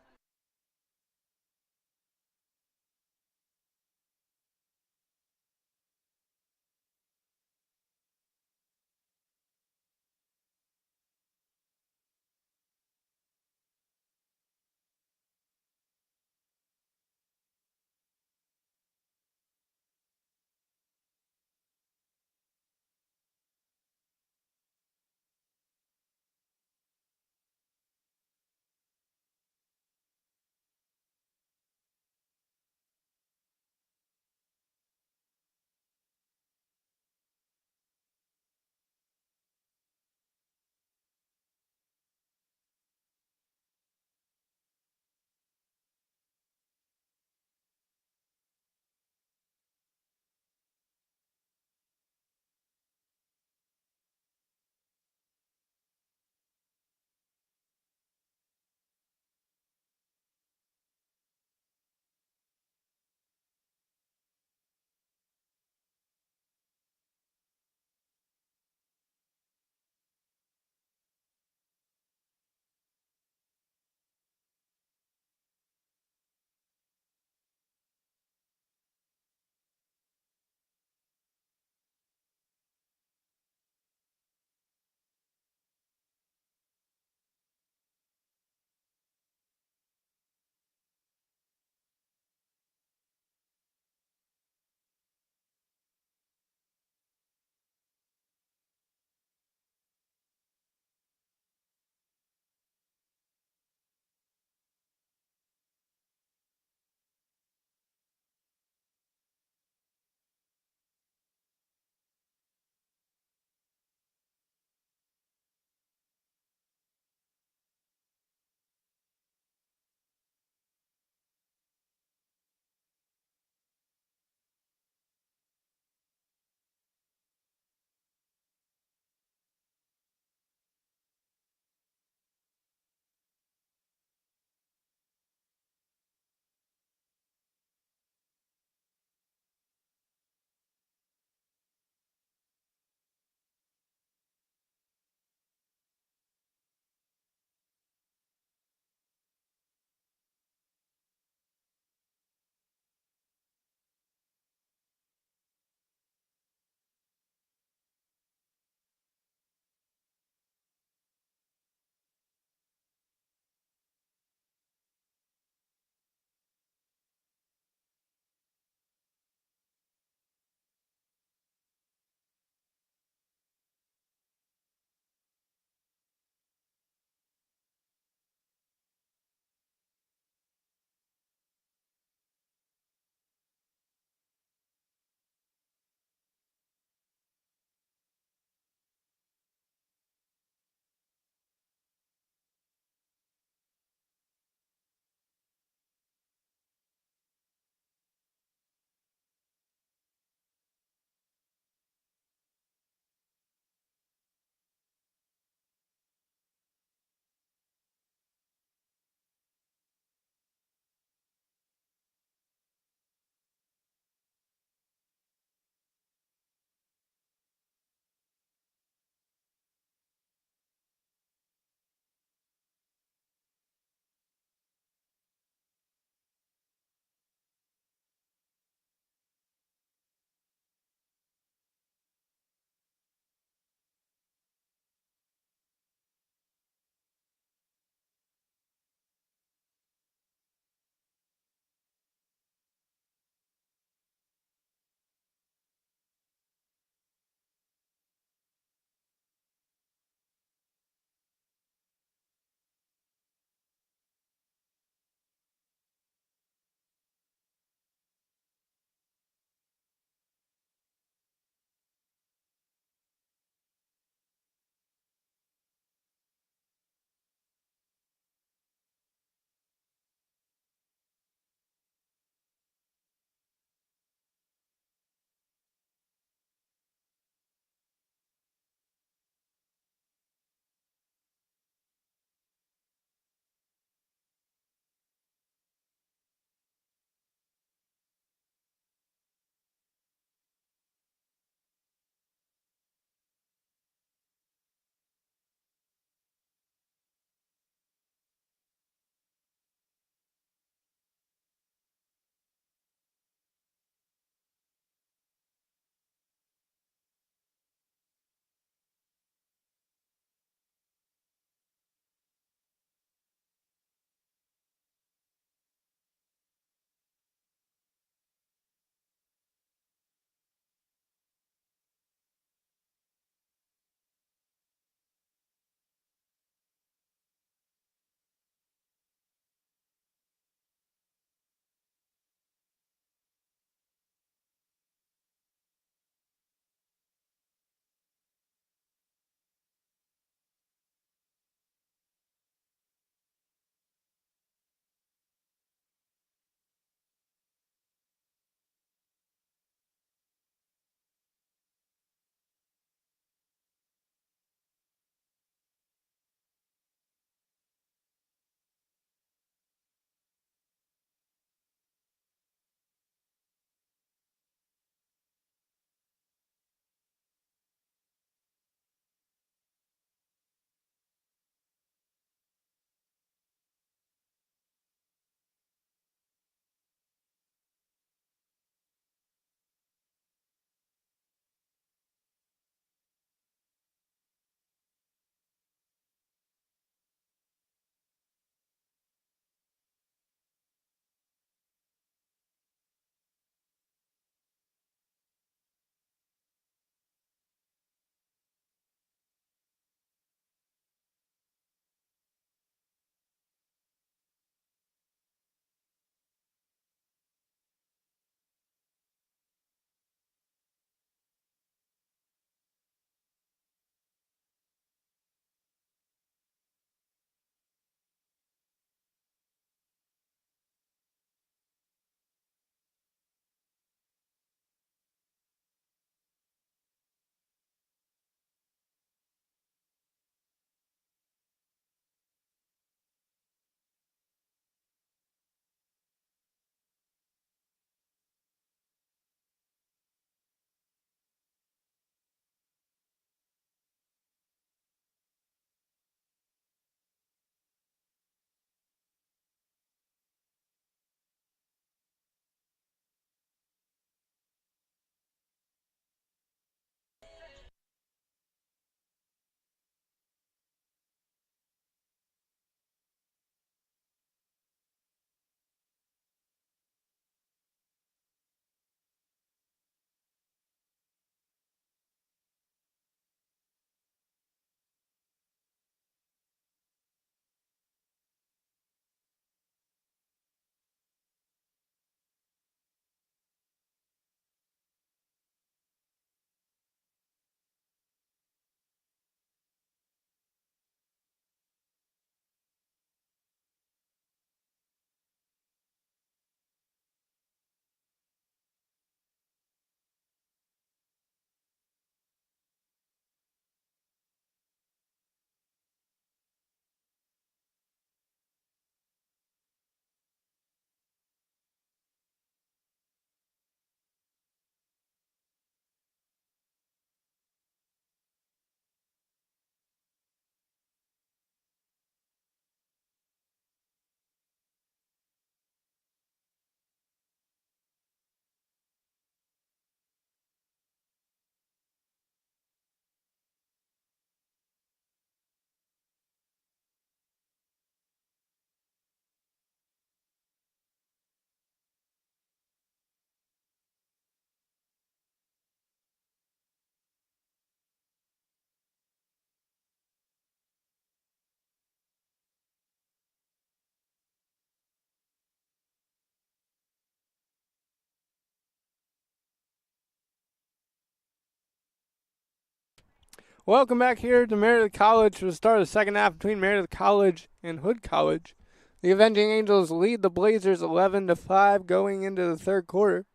Welcome back here to Meredith College for the start of the second half between Meredith College and Hood College. The Avenging Angels lead the Blazers 11-5 going into the third quarter.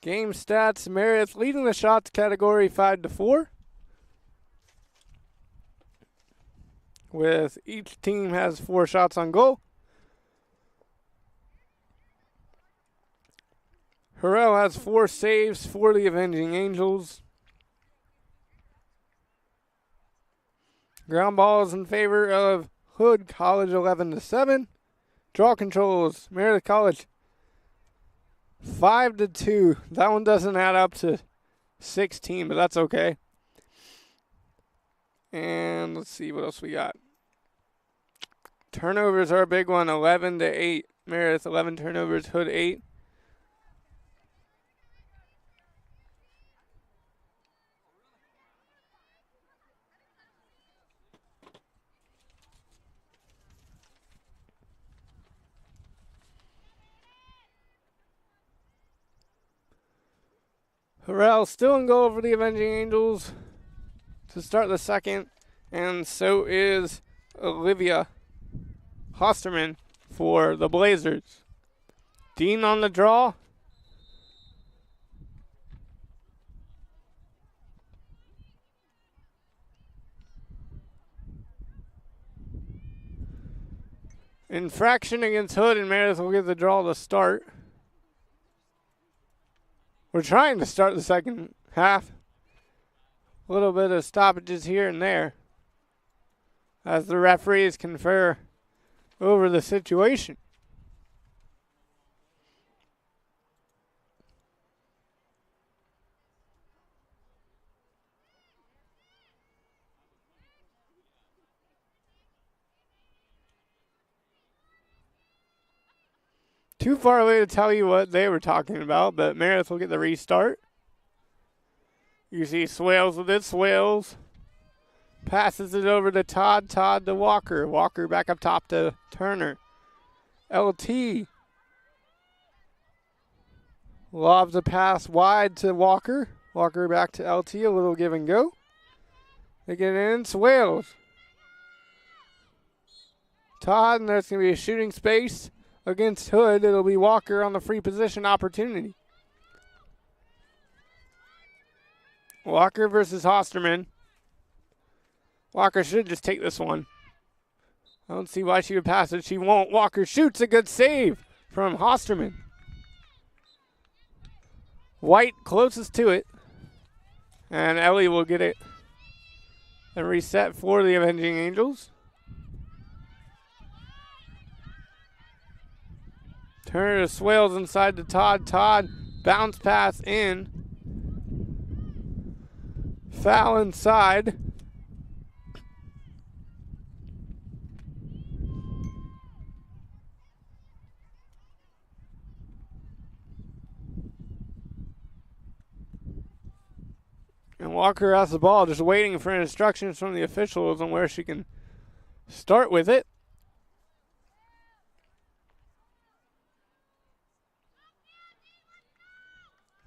Game stats, Meredith leading the shots category 5-4. With each team has 4 shots on goal. Harrell has 4 saves for the Avenging Angels. Ground balls in favor of Hood College 11-7. Draw controls, Meredith College 5-2. That one doesn't add up to 16, but that's okay. And let's see what else we got. Turnovers are a big one, 11-8. Meredith 11 turnovers, Hood 8. Harrell still in goal for the Avenging Angels to start the second, and so is Olivia Hosterman for the Blazers. Dean on the draw. Infraction against Hood, and Meredith will get the draw to start. We're trying to start the second half. A little bit of stoppages here and there as the referees confer over the situation. Too far away to tell you what they were talking about, but Meredith will get the restart. You see Swales with it. Swales passes it over to Todd. Todd to Walker. Walker back up top to Turner. LT lobs a pass wide to Walker. Walker back to LT. A little give and go. They get in. Swales. Todd, and there's going to be a shooting space against Hood. It'll be Walker on the free position opportunity. Walker versus Hosterman. Walker should just take this one. I don't see why she would pass it. She won't. Walker shoots. A good save from Hosterman. White closest to it. And Ellie will get it and reset for the Avenging Angels. Turner to Swales inside to Todd. Todd bounce pass in. Foul inside. And Walker has the ball, just waiting for instructions from the officials on where she can start with it.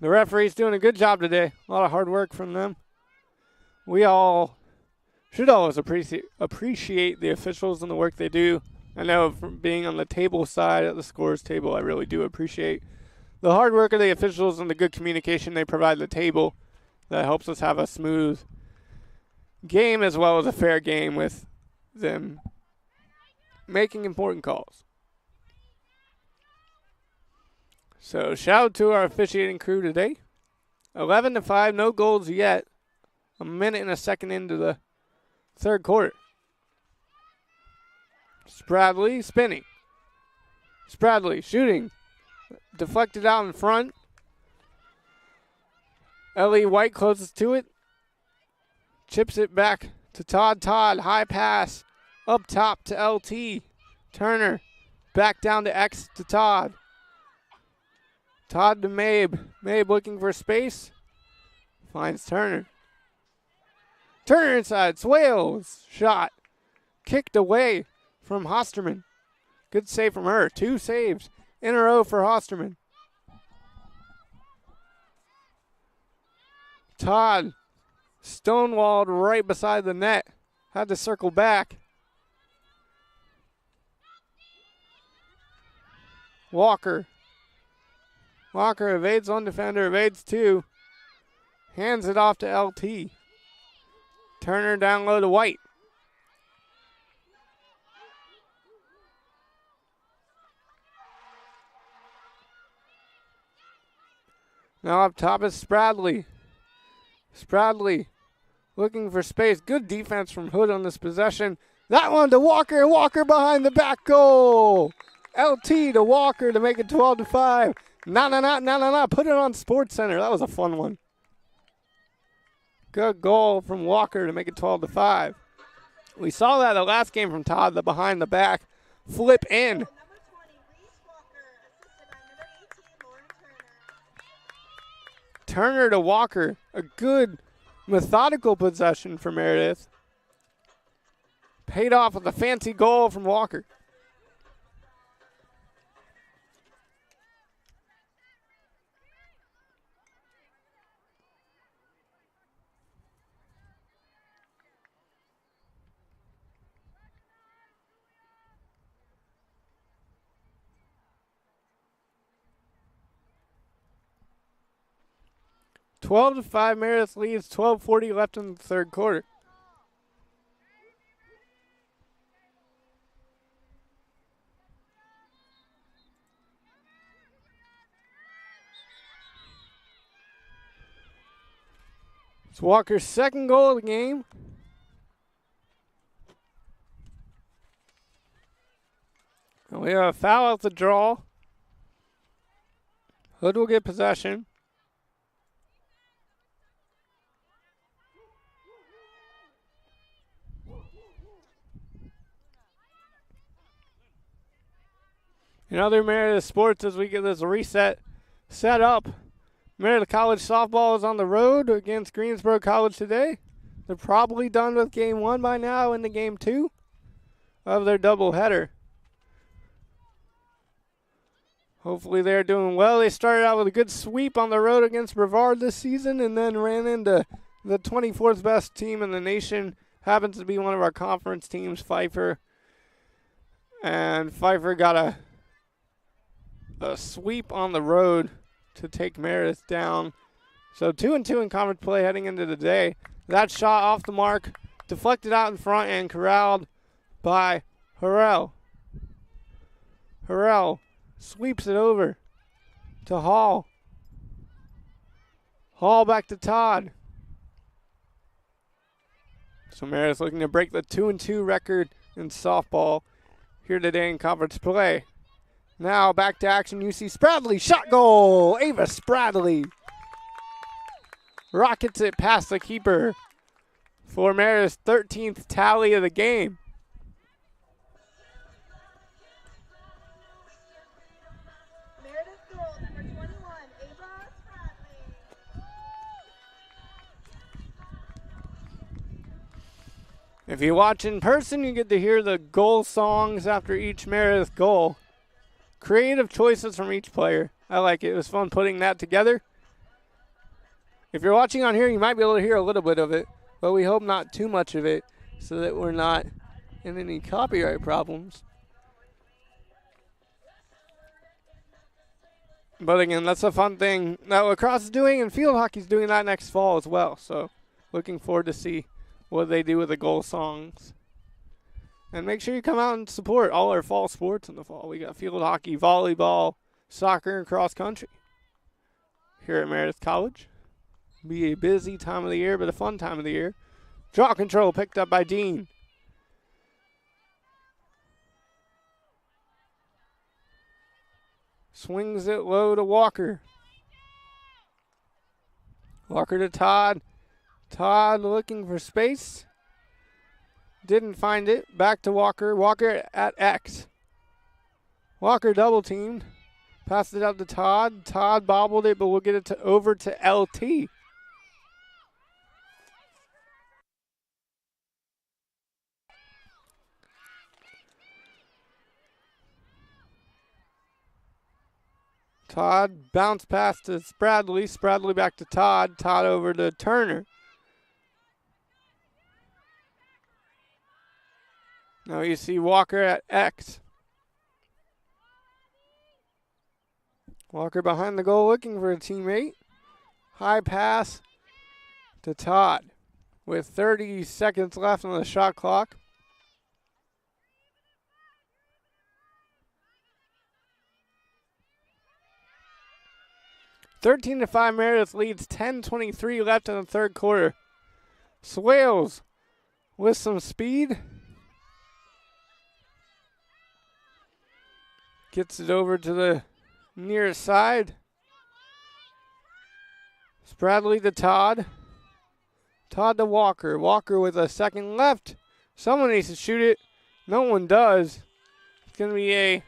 The referee's doing a good job today. A lot of hard work from them. We all should always appreciate the officials and the work they do. I know from being on the table side at the scores table, I really do appreciate the hard work of the officials and the good communication they provide the table that helps us have a smooth game as well as a fair game with them making important calls. So shout out to our officiating crew today. 11-5, no goals yet. A minute and a second into the third quarter. Spradley spinning. Spradley shooting. Deflected out in front. Ellie White closes to it. Chips it back to Todd. Todd, high pass. Up top to LT. Turner. Back down to X to Todd. Todd to Mabe. Mabe looking for space. Finds Turner. Turner inside. Swales. Shot. Kicked away from Hosterman. Good save from her. 2 saves in a row for Hosterman. Todd Stonewalled right beside the net. Had to circle back. Walker. Walker evades one defender, evades two. Hands it off to LT. Turner down low to White. Now up top is Spradley. Spradley looking for space. Good defense from Hood on this possession. That one to Walker, and Walker behind the back goal. LT to Walker to make it 12-5. No. Put it on Sports Center. That was a fun one. Good goal from Walker to make it 12-5. We saw that the last game from Todd, the behind the back flip in. Number 20, Reese Walker, assisted by number 18, Lauren Turner. Turner to Walker. A good methodical possession for Meredith. Paid off with a fancy goal from Walker. Twelve to 5, Meredith leads. 12:40 left in the third quarter. It's Walker's second goal of the game. And we have a foul out the draw. Hood will get possession. In other Meredith sports, as we get this reset set up, Meredith College softball is on the road against Greensboro College today. They're probably done with game one by now into game two of their doubleheader. Hopefully they're doing well. They started out with a good sweep on the road against Brevard this season and then ran into the 24th best team in the nation. Happens to be one of our conference teams, Pfeiffer. And Pfeiffer got a sweep on the road to take Meredith down. So 2-2 in conference play heading into the day. That shot off the mark, deflected out in front and corralled by Harrell. Harrell sweeps it over to Hall. Hall back to Todd. So Meredith looking to break the 2-2 record in softball here today in conference play. Now back to action. You see Spradley. Shot goal. Ava Spradley rockets it past the keeper for Meredith's 13th tally of the game. Meredith goal, number 21, Ava Spradley. If you watch in person, you get to hear the goal songs after each Meredith goal. Creative choices from each player. I like it. It was fun putting that together. If you're watching on here, you might be able to hear a little bit of it, but we hope not too much of it so that we're not in any copyright problems. But again, that's a fun thing that Lacrosse is doing, and field hockey's doing that next fall as well. So looking forward to see what they do with the goal songs. And make sure you come out and support all our fall sports in the fall. We got field hockey, volleyball, soccer, and cross country here at Meredith College. Be a busy time of the year, but a fun time of the year. Draw control picked up by Dean. Swings it low to Walker. Walker to Todd. Todd looking for space. Didn't find it. Back to Walker. Walker at X. Walker double teamed. Passed it out to Todd. Todd bobbled it, but we'll get it over to LT. Todd bounced pass to Spradley. Spradley back to Todd. Todd over to Turner. Now you see Walker at X. Walker behind the goal looking for a teammate. High pass to Todd with 30 seconds left on the shot clock. (13-5) Meredith leads. 10:23 left in the third quarter. Swales with some speed. Gets it over to the near side. Spradley to Todd. Todd to Walker. Walker with a second left. Someone needs to shoot it. No one does. It's going to be a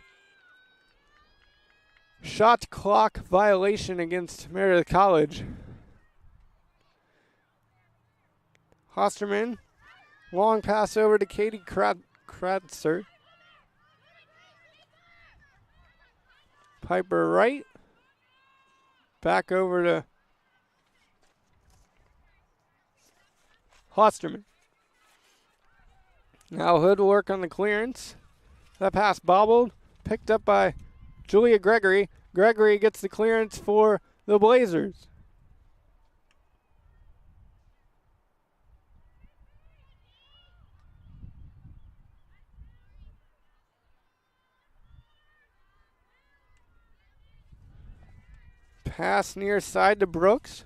shot clock violation against Meredith College. Hosterman. Long pass over to Katie Kratzer. Piper right. Back over to Hosterman. Now Hood will work on the clearance. That pass bobbled. Picked up by Julia Gregory. Gregory gets the clearance for the Blazers. Pass near side to Brooks.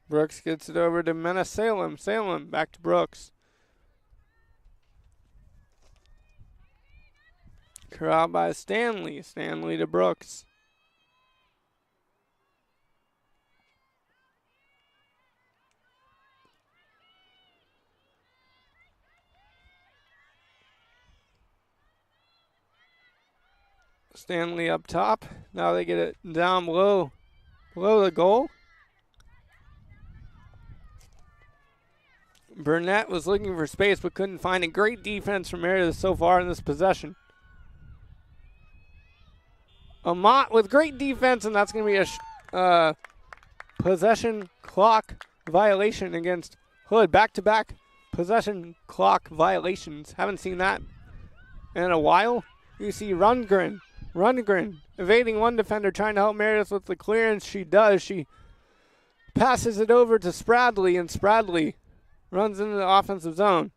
Brooks gets it over to Mena Salem. Salem back to Brooks. Corralled by Stanley. Stanley to Brooks. Stanley up top. Now they get it down below the goal. Burnett was looking for space but couldn't find it. Great defense from Meredith so far in this possession. Amat with great defense, and that's going to be a possession clock violation against Hood. Back-to-back possession clock violations. Haven't seen that in a while. You see Rundgren evading one defender, trying to help Meredith with the clearance. She does. She passes it over to Spradley, and Spradley runs into the offensive zone.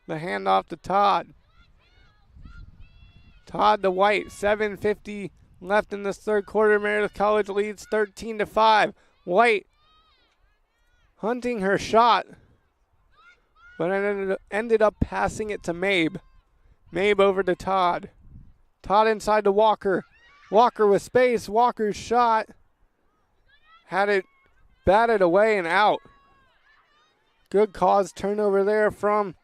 The handoff to Todd. Todd to White. 7:50 left in this third quarter. Meredith College leads 13-5. White hunting her shot, but ended up passing it to Mabe. Mabe over to Todd. Todd inside to Walker. Walker with space. Walker's shot had it batted away and out. Good cause turnover there from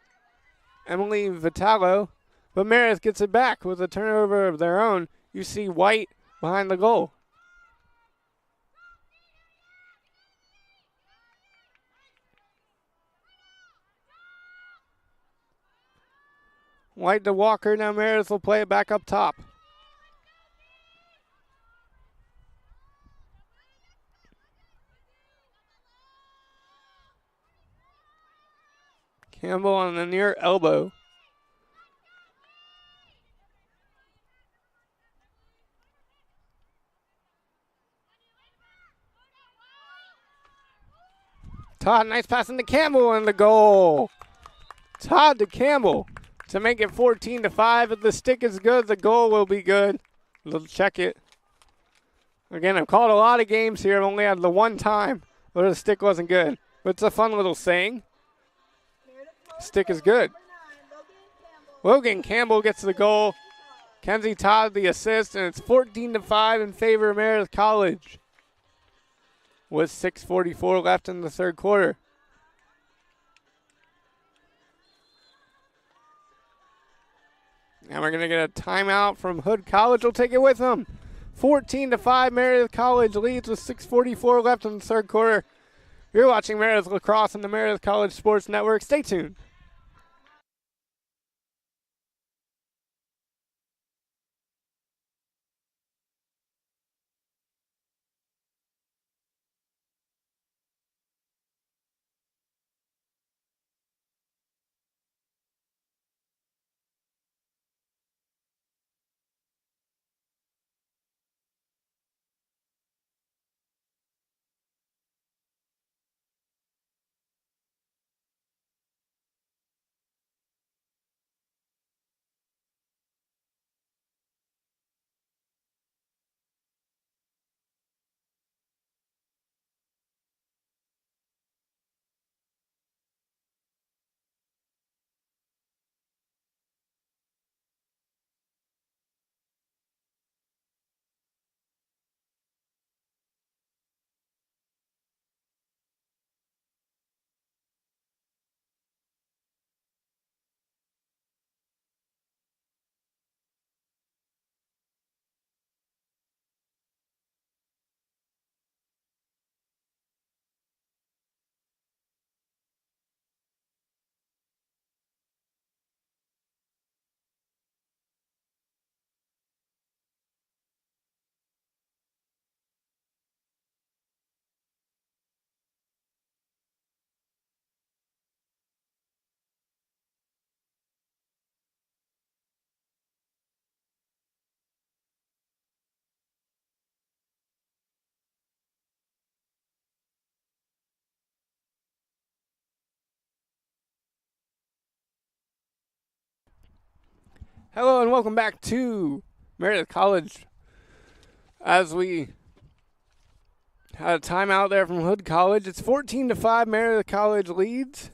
Emily Vitalo. But Meredith gets it back with a turnover of their own. You see White behind the goal. White to Walker. Now Meredith will play it back up top. Campbell on the near elbow. Todd, nice pass into Campbell, and the goal. Todd to Campbell to make it 14-5. If the stick is good, the goal will be good. We'll check it. Again, I've called a lot of games here. I've only had the one time where the stick wasn't good. But it's a fun little saying. Stick is good. Logan Campbell gets the goal. Kenzie Todd the assist, and it's 14-5 in favor of Meredith College, with 6:44 left in the third quarter. And we're going to get a timeout from Hood College. We'll take it with them. 14-5, Meredith College leads with 6:44 left in the third quarter. You're watching Meredith Lacrosse on the Meredith College Sports Network. Stay tuned. Hello and welcome back to Meredith College. As we had a timeout there from Hood College, it's 14-5. Meredith College leads.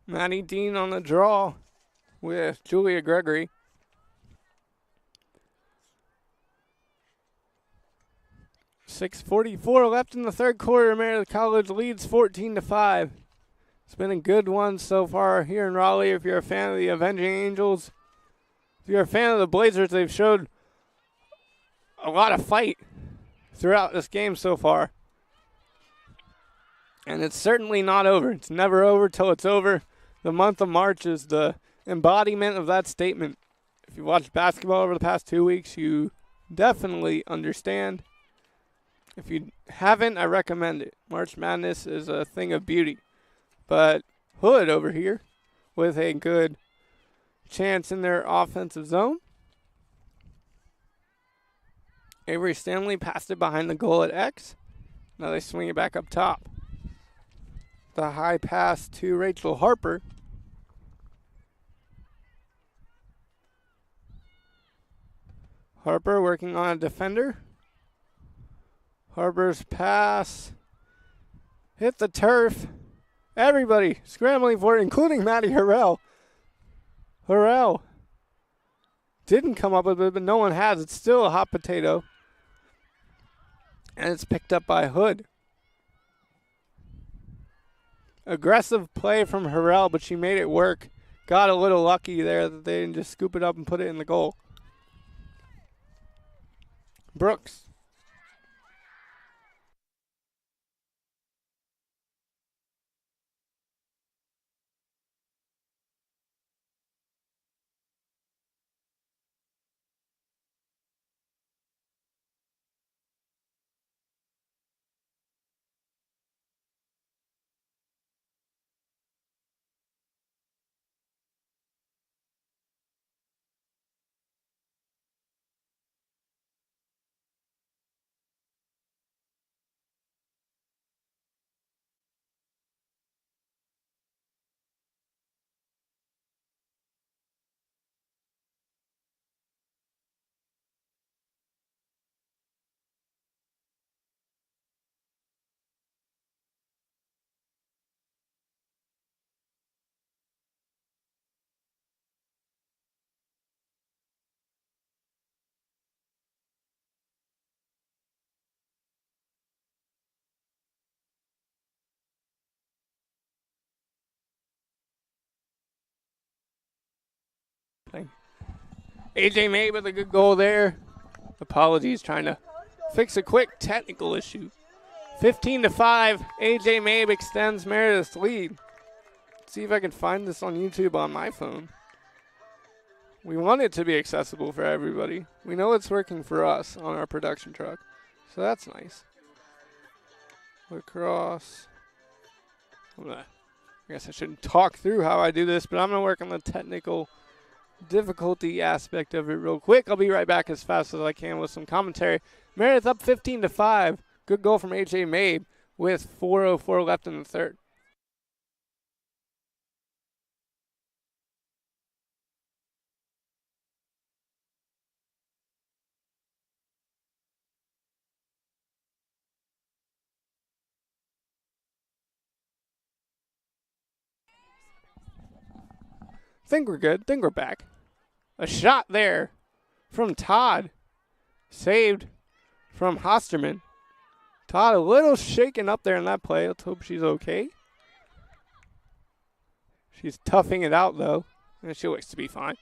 Maddie Dean on the draw with Julia Gregory. .6:44 left in the third quarter. Meredith College leads 14-5. It's been a good one so far here in Raleigh. If you're a fan of the Avenging Angels, if you're a fan of the Blazers, they've showed a lot of fight throughout this game so far. And it's certainly not over. It's never over till it's over. The month of March is the embodiment of that statement. If you watched basketball over the past 2 weeks, you definitely understand. If you haven't, I recommend it. March Madness is a thing of beauty. But Hood over here with a good chance in their offensive zone. Avery Stanley passed it behind the goal at X. Now they swing it back up top. The high pass to Rachel Harper. Harper working on a defender. Harper's pass hit the turf. Everybody scrambling for it, including Maddie Harrell. Harrell didn't come up with it, but no one has. It's still a hot potato. And it's picked up by Hood. Aggressive play from Harrell, but she made it work. Got a little lucky there that they didn't just scoop it up and put it in the goal. Brooks. AJ May with a good goal there. Apologies, trying to fix a quick technical issue. 15-5, AJ Mabe extends Meredith's lead. Let's see if I can find this on YouTube on my phone. We want it to be accessible for everybody. We know it's working for us on our production truck, so that's nice. Lacrosse. I guess I shouldn't talk through how I do this, but I'm going to work on the technical difficulty aspect of it real quick. I'll be right back as fast as I can with some commentary. Meredith up 15-5. Good goal from AJ Mabe with 4:04 left in the third. Think we're good. Think we're back. A shot there from Todd. Saved from Hosterman. Todd a little shaken up there in that play. Let's hope she's okay. She's toughing it out, though. And she looks to be fine.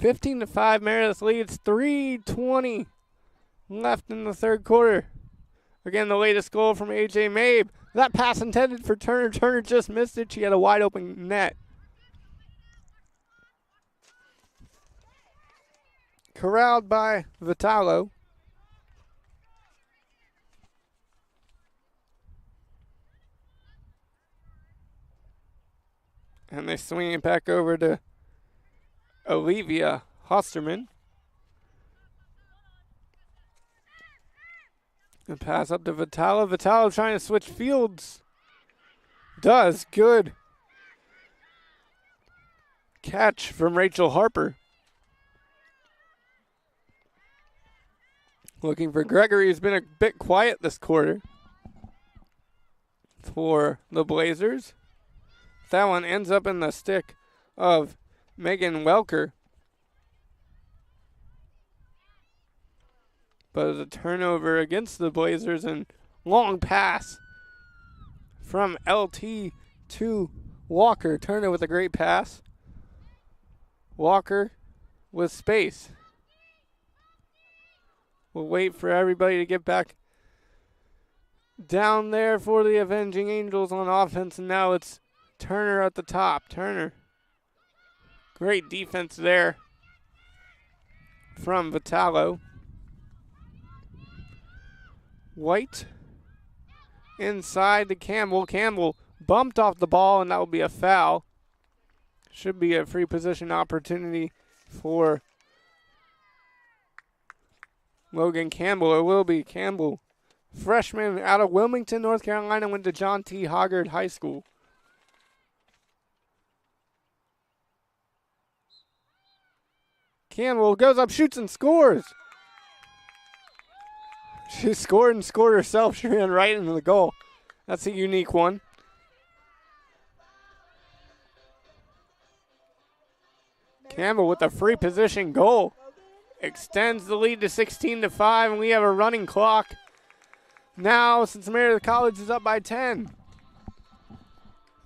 15-5, Meredith leads. 3:20 left in the third quarter. Again, the latest goal from AJ Mabe. That pass intended for Turner. Turner just missed it. She had a wide open net. Corralled by Vitalo. And they swing it back over to Olivia Hosterman. And pass up to Vitalo. Vitalo trying to switch fields. Does. Good catch from Rachel Harper. Looking for Gregory, who's been a bit quiet this quarter for the Blazers. That one ends up in the stick of Megan Welker. But it's a turnover against the Blazers and long pass from LT to Walker. Turner with a great pass. Walker with space. We'll wait for everybody to get back down there for the Avenging Angels on offense, and now it's Turner at the top. Turner. Great defense there from Vitalo. White inside to Campbell. Campbell bumped off the ball, and that will be a foul. Should be a free position opportunity for Logan Campbell. It will be Campbell. Freshman out of Wilmington, North Carolina, went to John T. Hoggard High School. Campbell goes up, shoots, and scores. She scored and scored herself. She ran right into the goal. That's a unique one. Campbell with a free position goal. Extends the lead to 16-5, and we have a running clock. Now, since Meredith College is up by 10,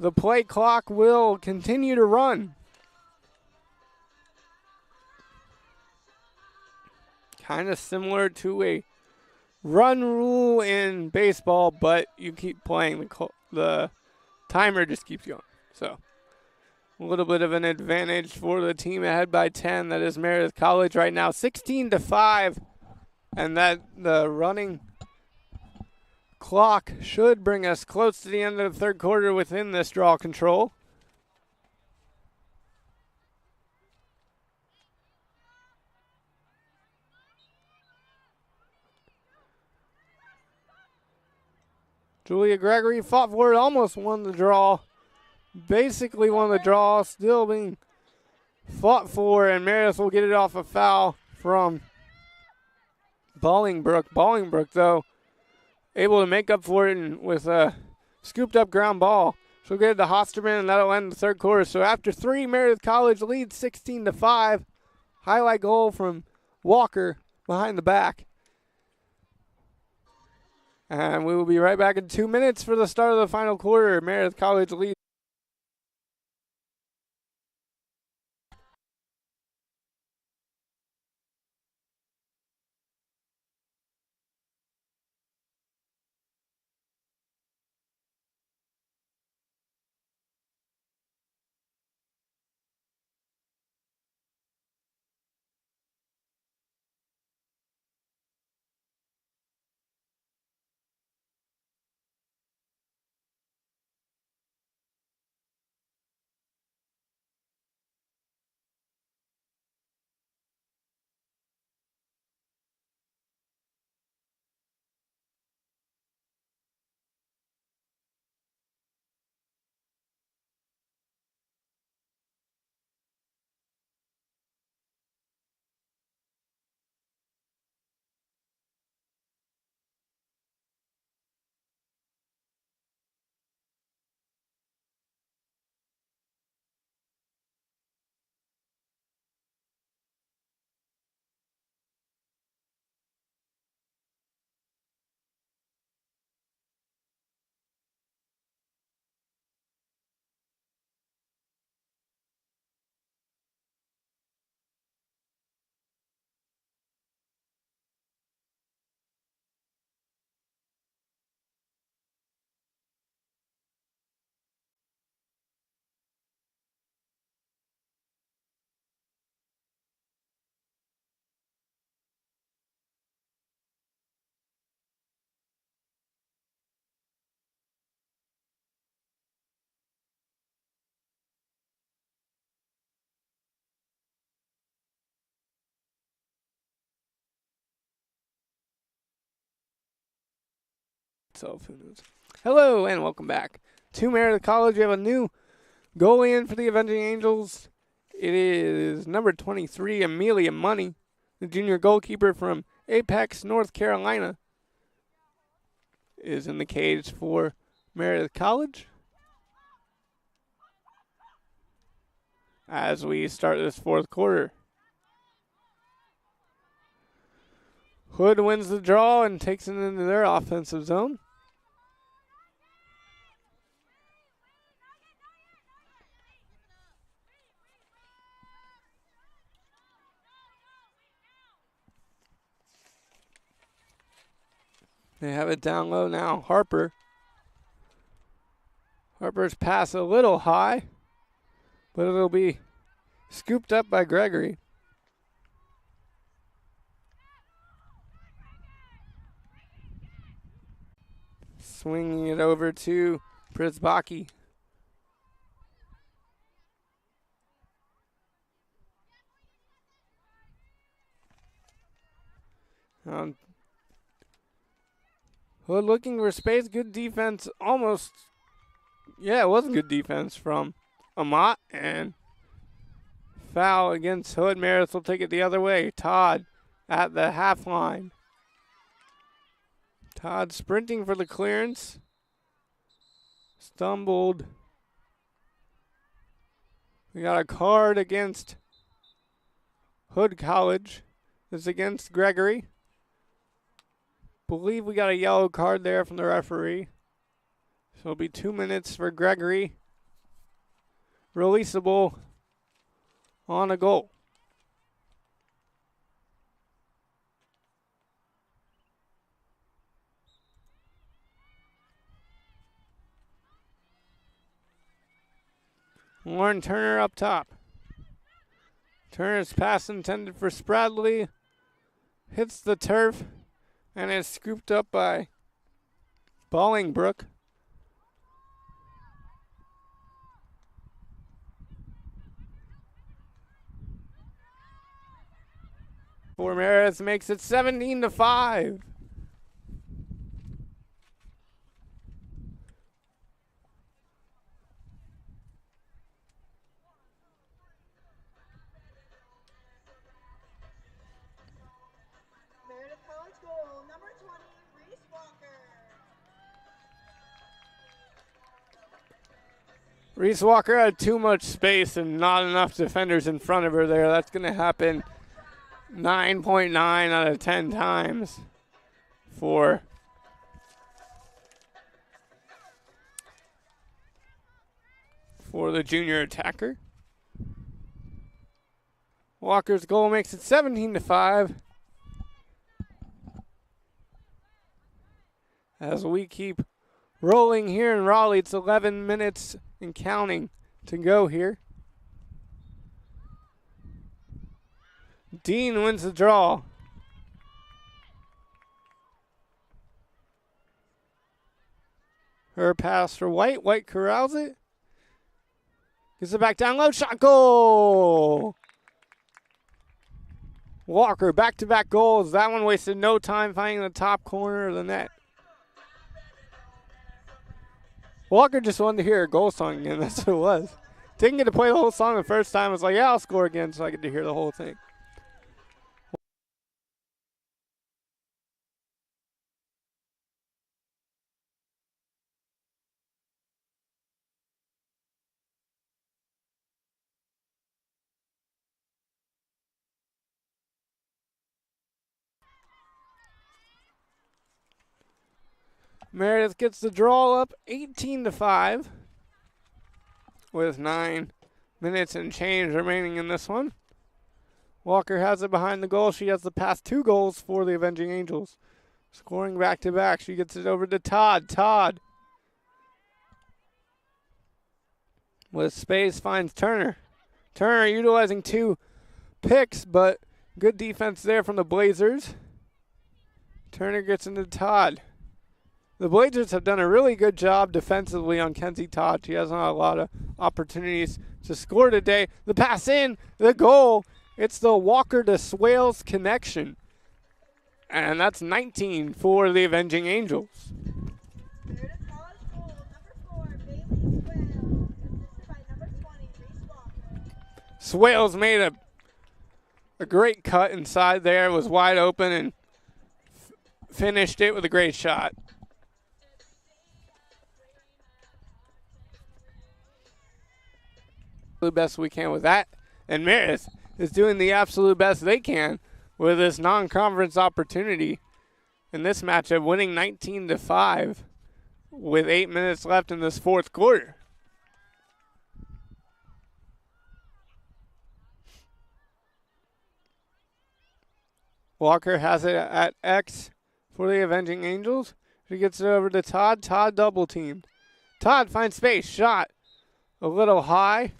the play clock will continue to run. Kind of similar to a run rule in baseball, but you keep playing. The timer just keeps going. So, a little bit of an advantage for the team ahead by 10. That is Meredith College right now, 16-5. And that the running clock should bring us close to the end of the third quarter within this draw control. Julia Gregory fought for it, almost won the draw. Basically won the draw, still being fought for, and Meredith will get it off a foul from Bolingbrook. Bolingbrook, though, able to make up for it and with a scooped up ground ball. She'll get it to Hosterman, and that'll end the third quarter. So after 3, Meredith College leads 16-5. Highlight goal from Walker behind the back. And we will be right back in 2 minutes for the start of the final quarter. Meredith College leads. So who knows? Hello and welcome back to Meredith College. We have a new goalie in for the Avenging Angels. It is number 23, Amelia Money, the junior goalkeeper from Apex, North Carolina, is in the cage for Meredith College. As we start this fourth quarter. Hood wins the draw and takes it into their offensive zone. They have it down low now. Harper's pass a little high, but it'll be scooped up by Gregory. Swinging it over to Przyzbacki. Hood looking for space. Good defense. Almost. Yeah, it was good defense from Amat. And foul against Hood. Meredith will take it the other way. Todd at the half line. Todd sprinting for the clearance. Stumbled. We got a card against Hood College. It's against Gregory. Believe we got a yellow card there from the referee. So it'll be 2 minutes for Gregory. Releasable on a goal. Lauren Turner up top. Turner's pass intended for Spradley. Hits the turf. And is scooped up by Bolingbrook. For Meredith makes it 17-5. Reese Walker had too much space and not enough defenders in front of her there. That's going to happen 9.9 out of 10 times for the junior attacker. Walker's goal makes it 17-5. As we keep rolling here in Raleigh, it's 11 minutes and counting to go here. Dean wins the draw. Her pass for White. White corrals it. Gets it back down low. Shot goal. Walker, back-to-back goals. That one wasted no time finding the top corner of the net. Walker just wanted to hear a goal song again. That's what it was. Didn't get to play the whole song the first time. I was like, yeah, I'll score again so I get to hear the whole thing. Meredith gets the draw up 18-5 with 9 minutes and change remaining in this one. Walker has it behind the goal. She has the past 2 goals for the Avenging Angels. Scoring back-to-back. She gets it over to Todd. Todd with space finds Turner. Turner utilizing 2 picks, but good defense there from the Blazers. Turner gets into Todd. The Blazers have done a really good job defensively on Kenzie Todd. She hasn't had a lot of opportunities to score today. The pass in, the goal. It's the Walker to Swales connection. And that's 19 for the Avenging Angels. Swales made a great cut inside there, was wide open, and finished it with a great shot. The best we can with that. And Meredith is doing the absolute best they can with this non-conference opportunity in this matchup, winning 19-5 with 8 minutes left in this fourth quarter. Walker has it at X for the Avenging Angels. She gets it over to Todd. Todd double teamed. Todd finds space. Shot a little high.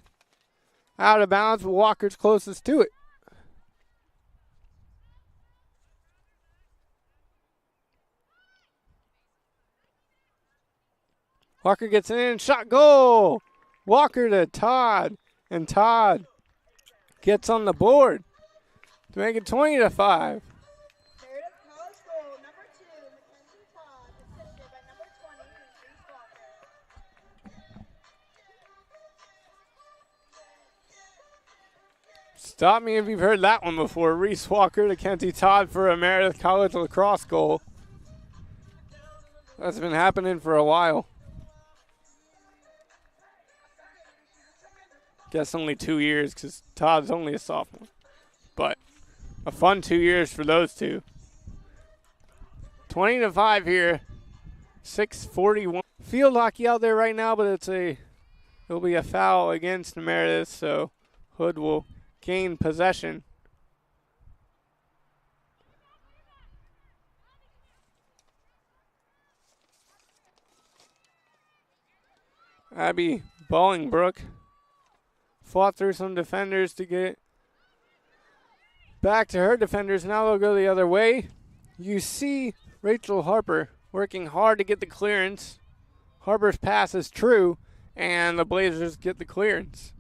Out of bounds, but Walker's closest to it. Walker gets in, shot, goal! Walker to Todd, and Todd gets on the board to make it 20-5. Meredith College goal, number 2, Mackenzie Todd, assisted by number 20, Reese Walker. Stop me if you've heard that one before. Reese Walker to Kenzie Todd for a Meredith College lacrosse goal. That's been happening for a while. Guess only 2 years because Todd's only a sophomore. But a fun 2 years for those two. 20-5 here. 6:41. Field hockey out there right now, but it'll be a foul against Meredith, so Hood will gain possession. Abby Bolingbrook fought through some defenders to get back to her defenders. Now they'll go the other way. You see Rachel Harper working hard to get the clearance. Harper's pass is true, and the Blazers get the clearance.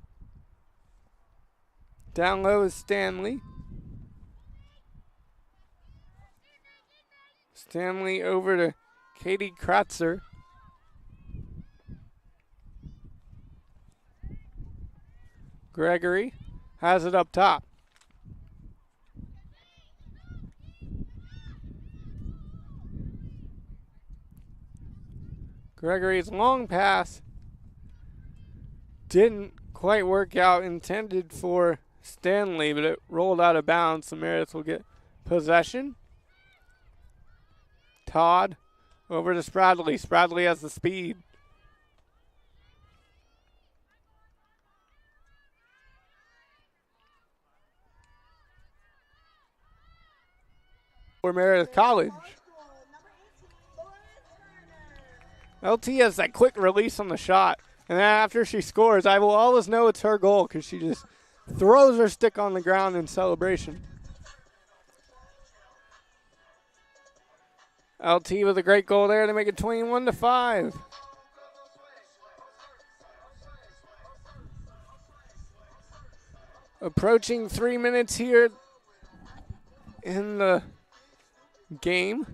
Down low is Stanley. Stanley over to Katie Kratzer. Gregory has it up top. Gregory's long pass didn't quite work out, intended for Stanley, but it rolled out of bounds, so Meredith will get possession. Todd over to Spradley. Spradley has the speed. For Meredith College. LT has that quick release on the shot, and then after she scores, I will always know it's her goal because she just throws her stick on the ground in celebration. LT with a great goal there to make it 21-5. Approaching 3 minutes here in the game.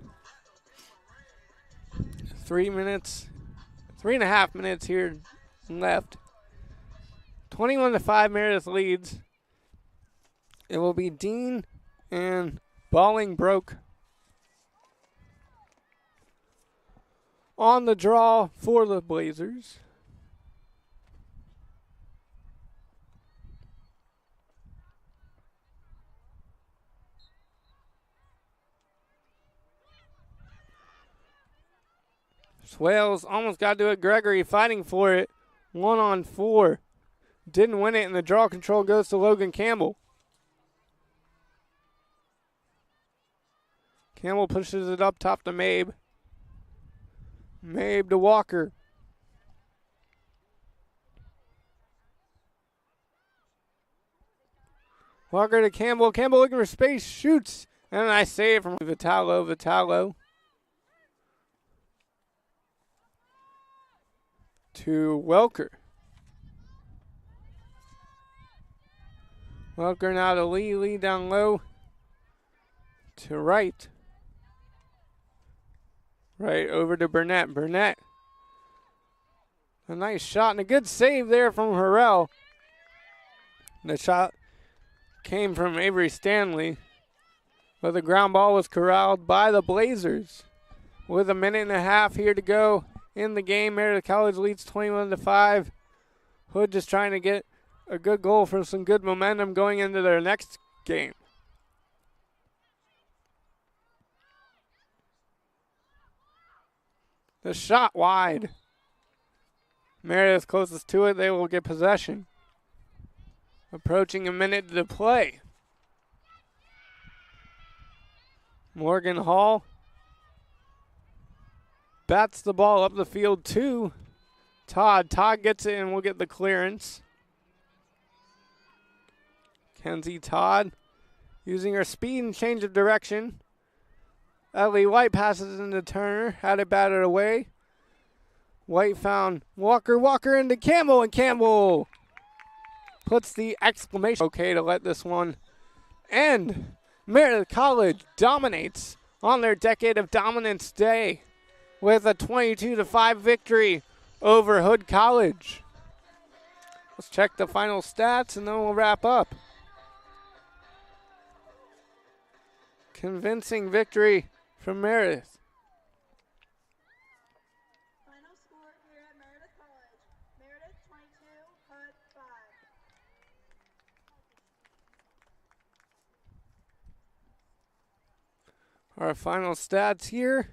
3.5 minutes here left. 21-5, Meredith leads. It will be Dean and Bolingbrook on the draw for the Blazers. Swales almost got to it. Gregory fighting for it. 1-on-4. Didn't win it, and the draw control goes to Logan Campbell. Campbell pushes it up top to Mabe. Mabe to Walker. Walker to Campbell. Campbell looking for space. Shoots. And a nice save from Vitalo. Vitalo to Welker. Welker now to Lee. Lee down low to Wright. Right over to Burnett. Burnett. A nice shot and a good save there from Harrell. The shot came from Avery Stanley, but the ground ball was corralled by the Blazers. With a minute and a half here to go in the game, Meredith College leads 21-5. Hood just trying to get a good goal for some good momentum going into their next game. The shot wide. Meredith closest to it. They will get possession. Approaching a minute to play. Morgan Hall bats the ball up the field to Todd. Todd gets it and will get the clearance. Kenzie Todd using her speed and change of direction. Ellie White passes into Turner. Had it batted away. White found Walker. Walker into Campbell, and Campbell puts the exclamation. Okay to let this one end. Meredith College dominates on their Decade of Dominance Day with a 22-5 victory over Hood College. Let's check the final stats and then we'll wrap up. Convincing victory from Meredith. Final score here at Meredith College. Meredith 22, Hood 5. Our final stats here.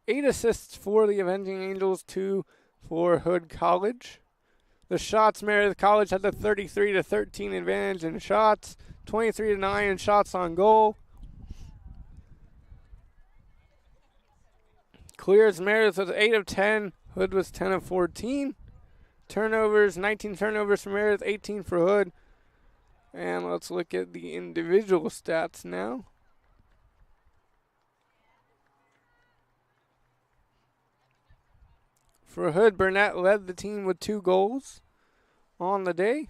8 assists for the Avenging Angels, 2 for Hood College. The shots, Meredith College had the 33-13 advantage in shots, 23-9 in shots on goal. Clears, Meredith was 8 of 10. Hood was 10 of 14. Turnovers, 19 turnovers for Meredith, 18 for Hood. And let's look at the individual stats now. For Hood, Burnett led the team with 2 goals on the day.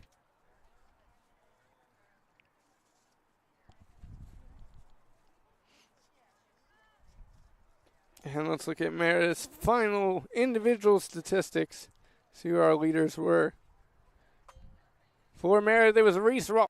And let's look at Meredith's final individual statistics. See who our leaders were. For Meredith, it was Reese Ross.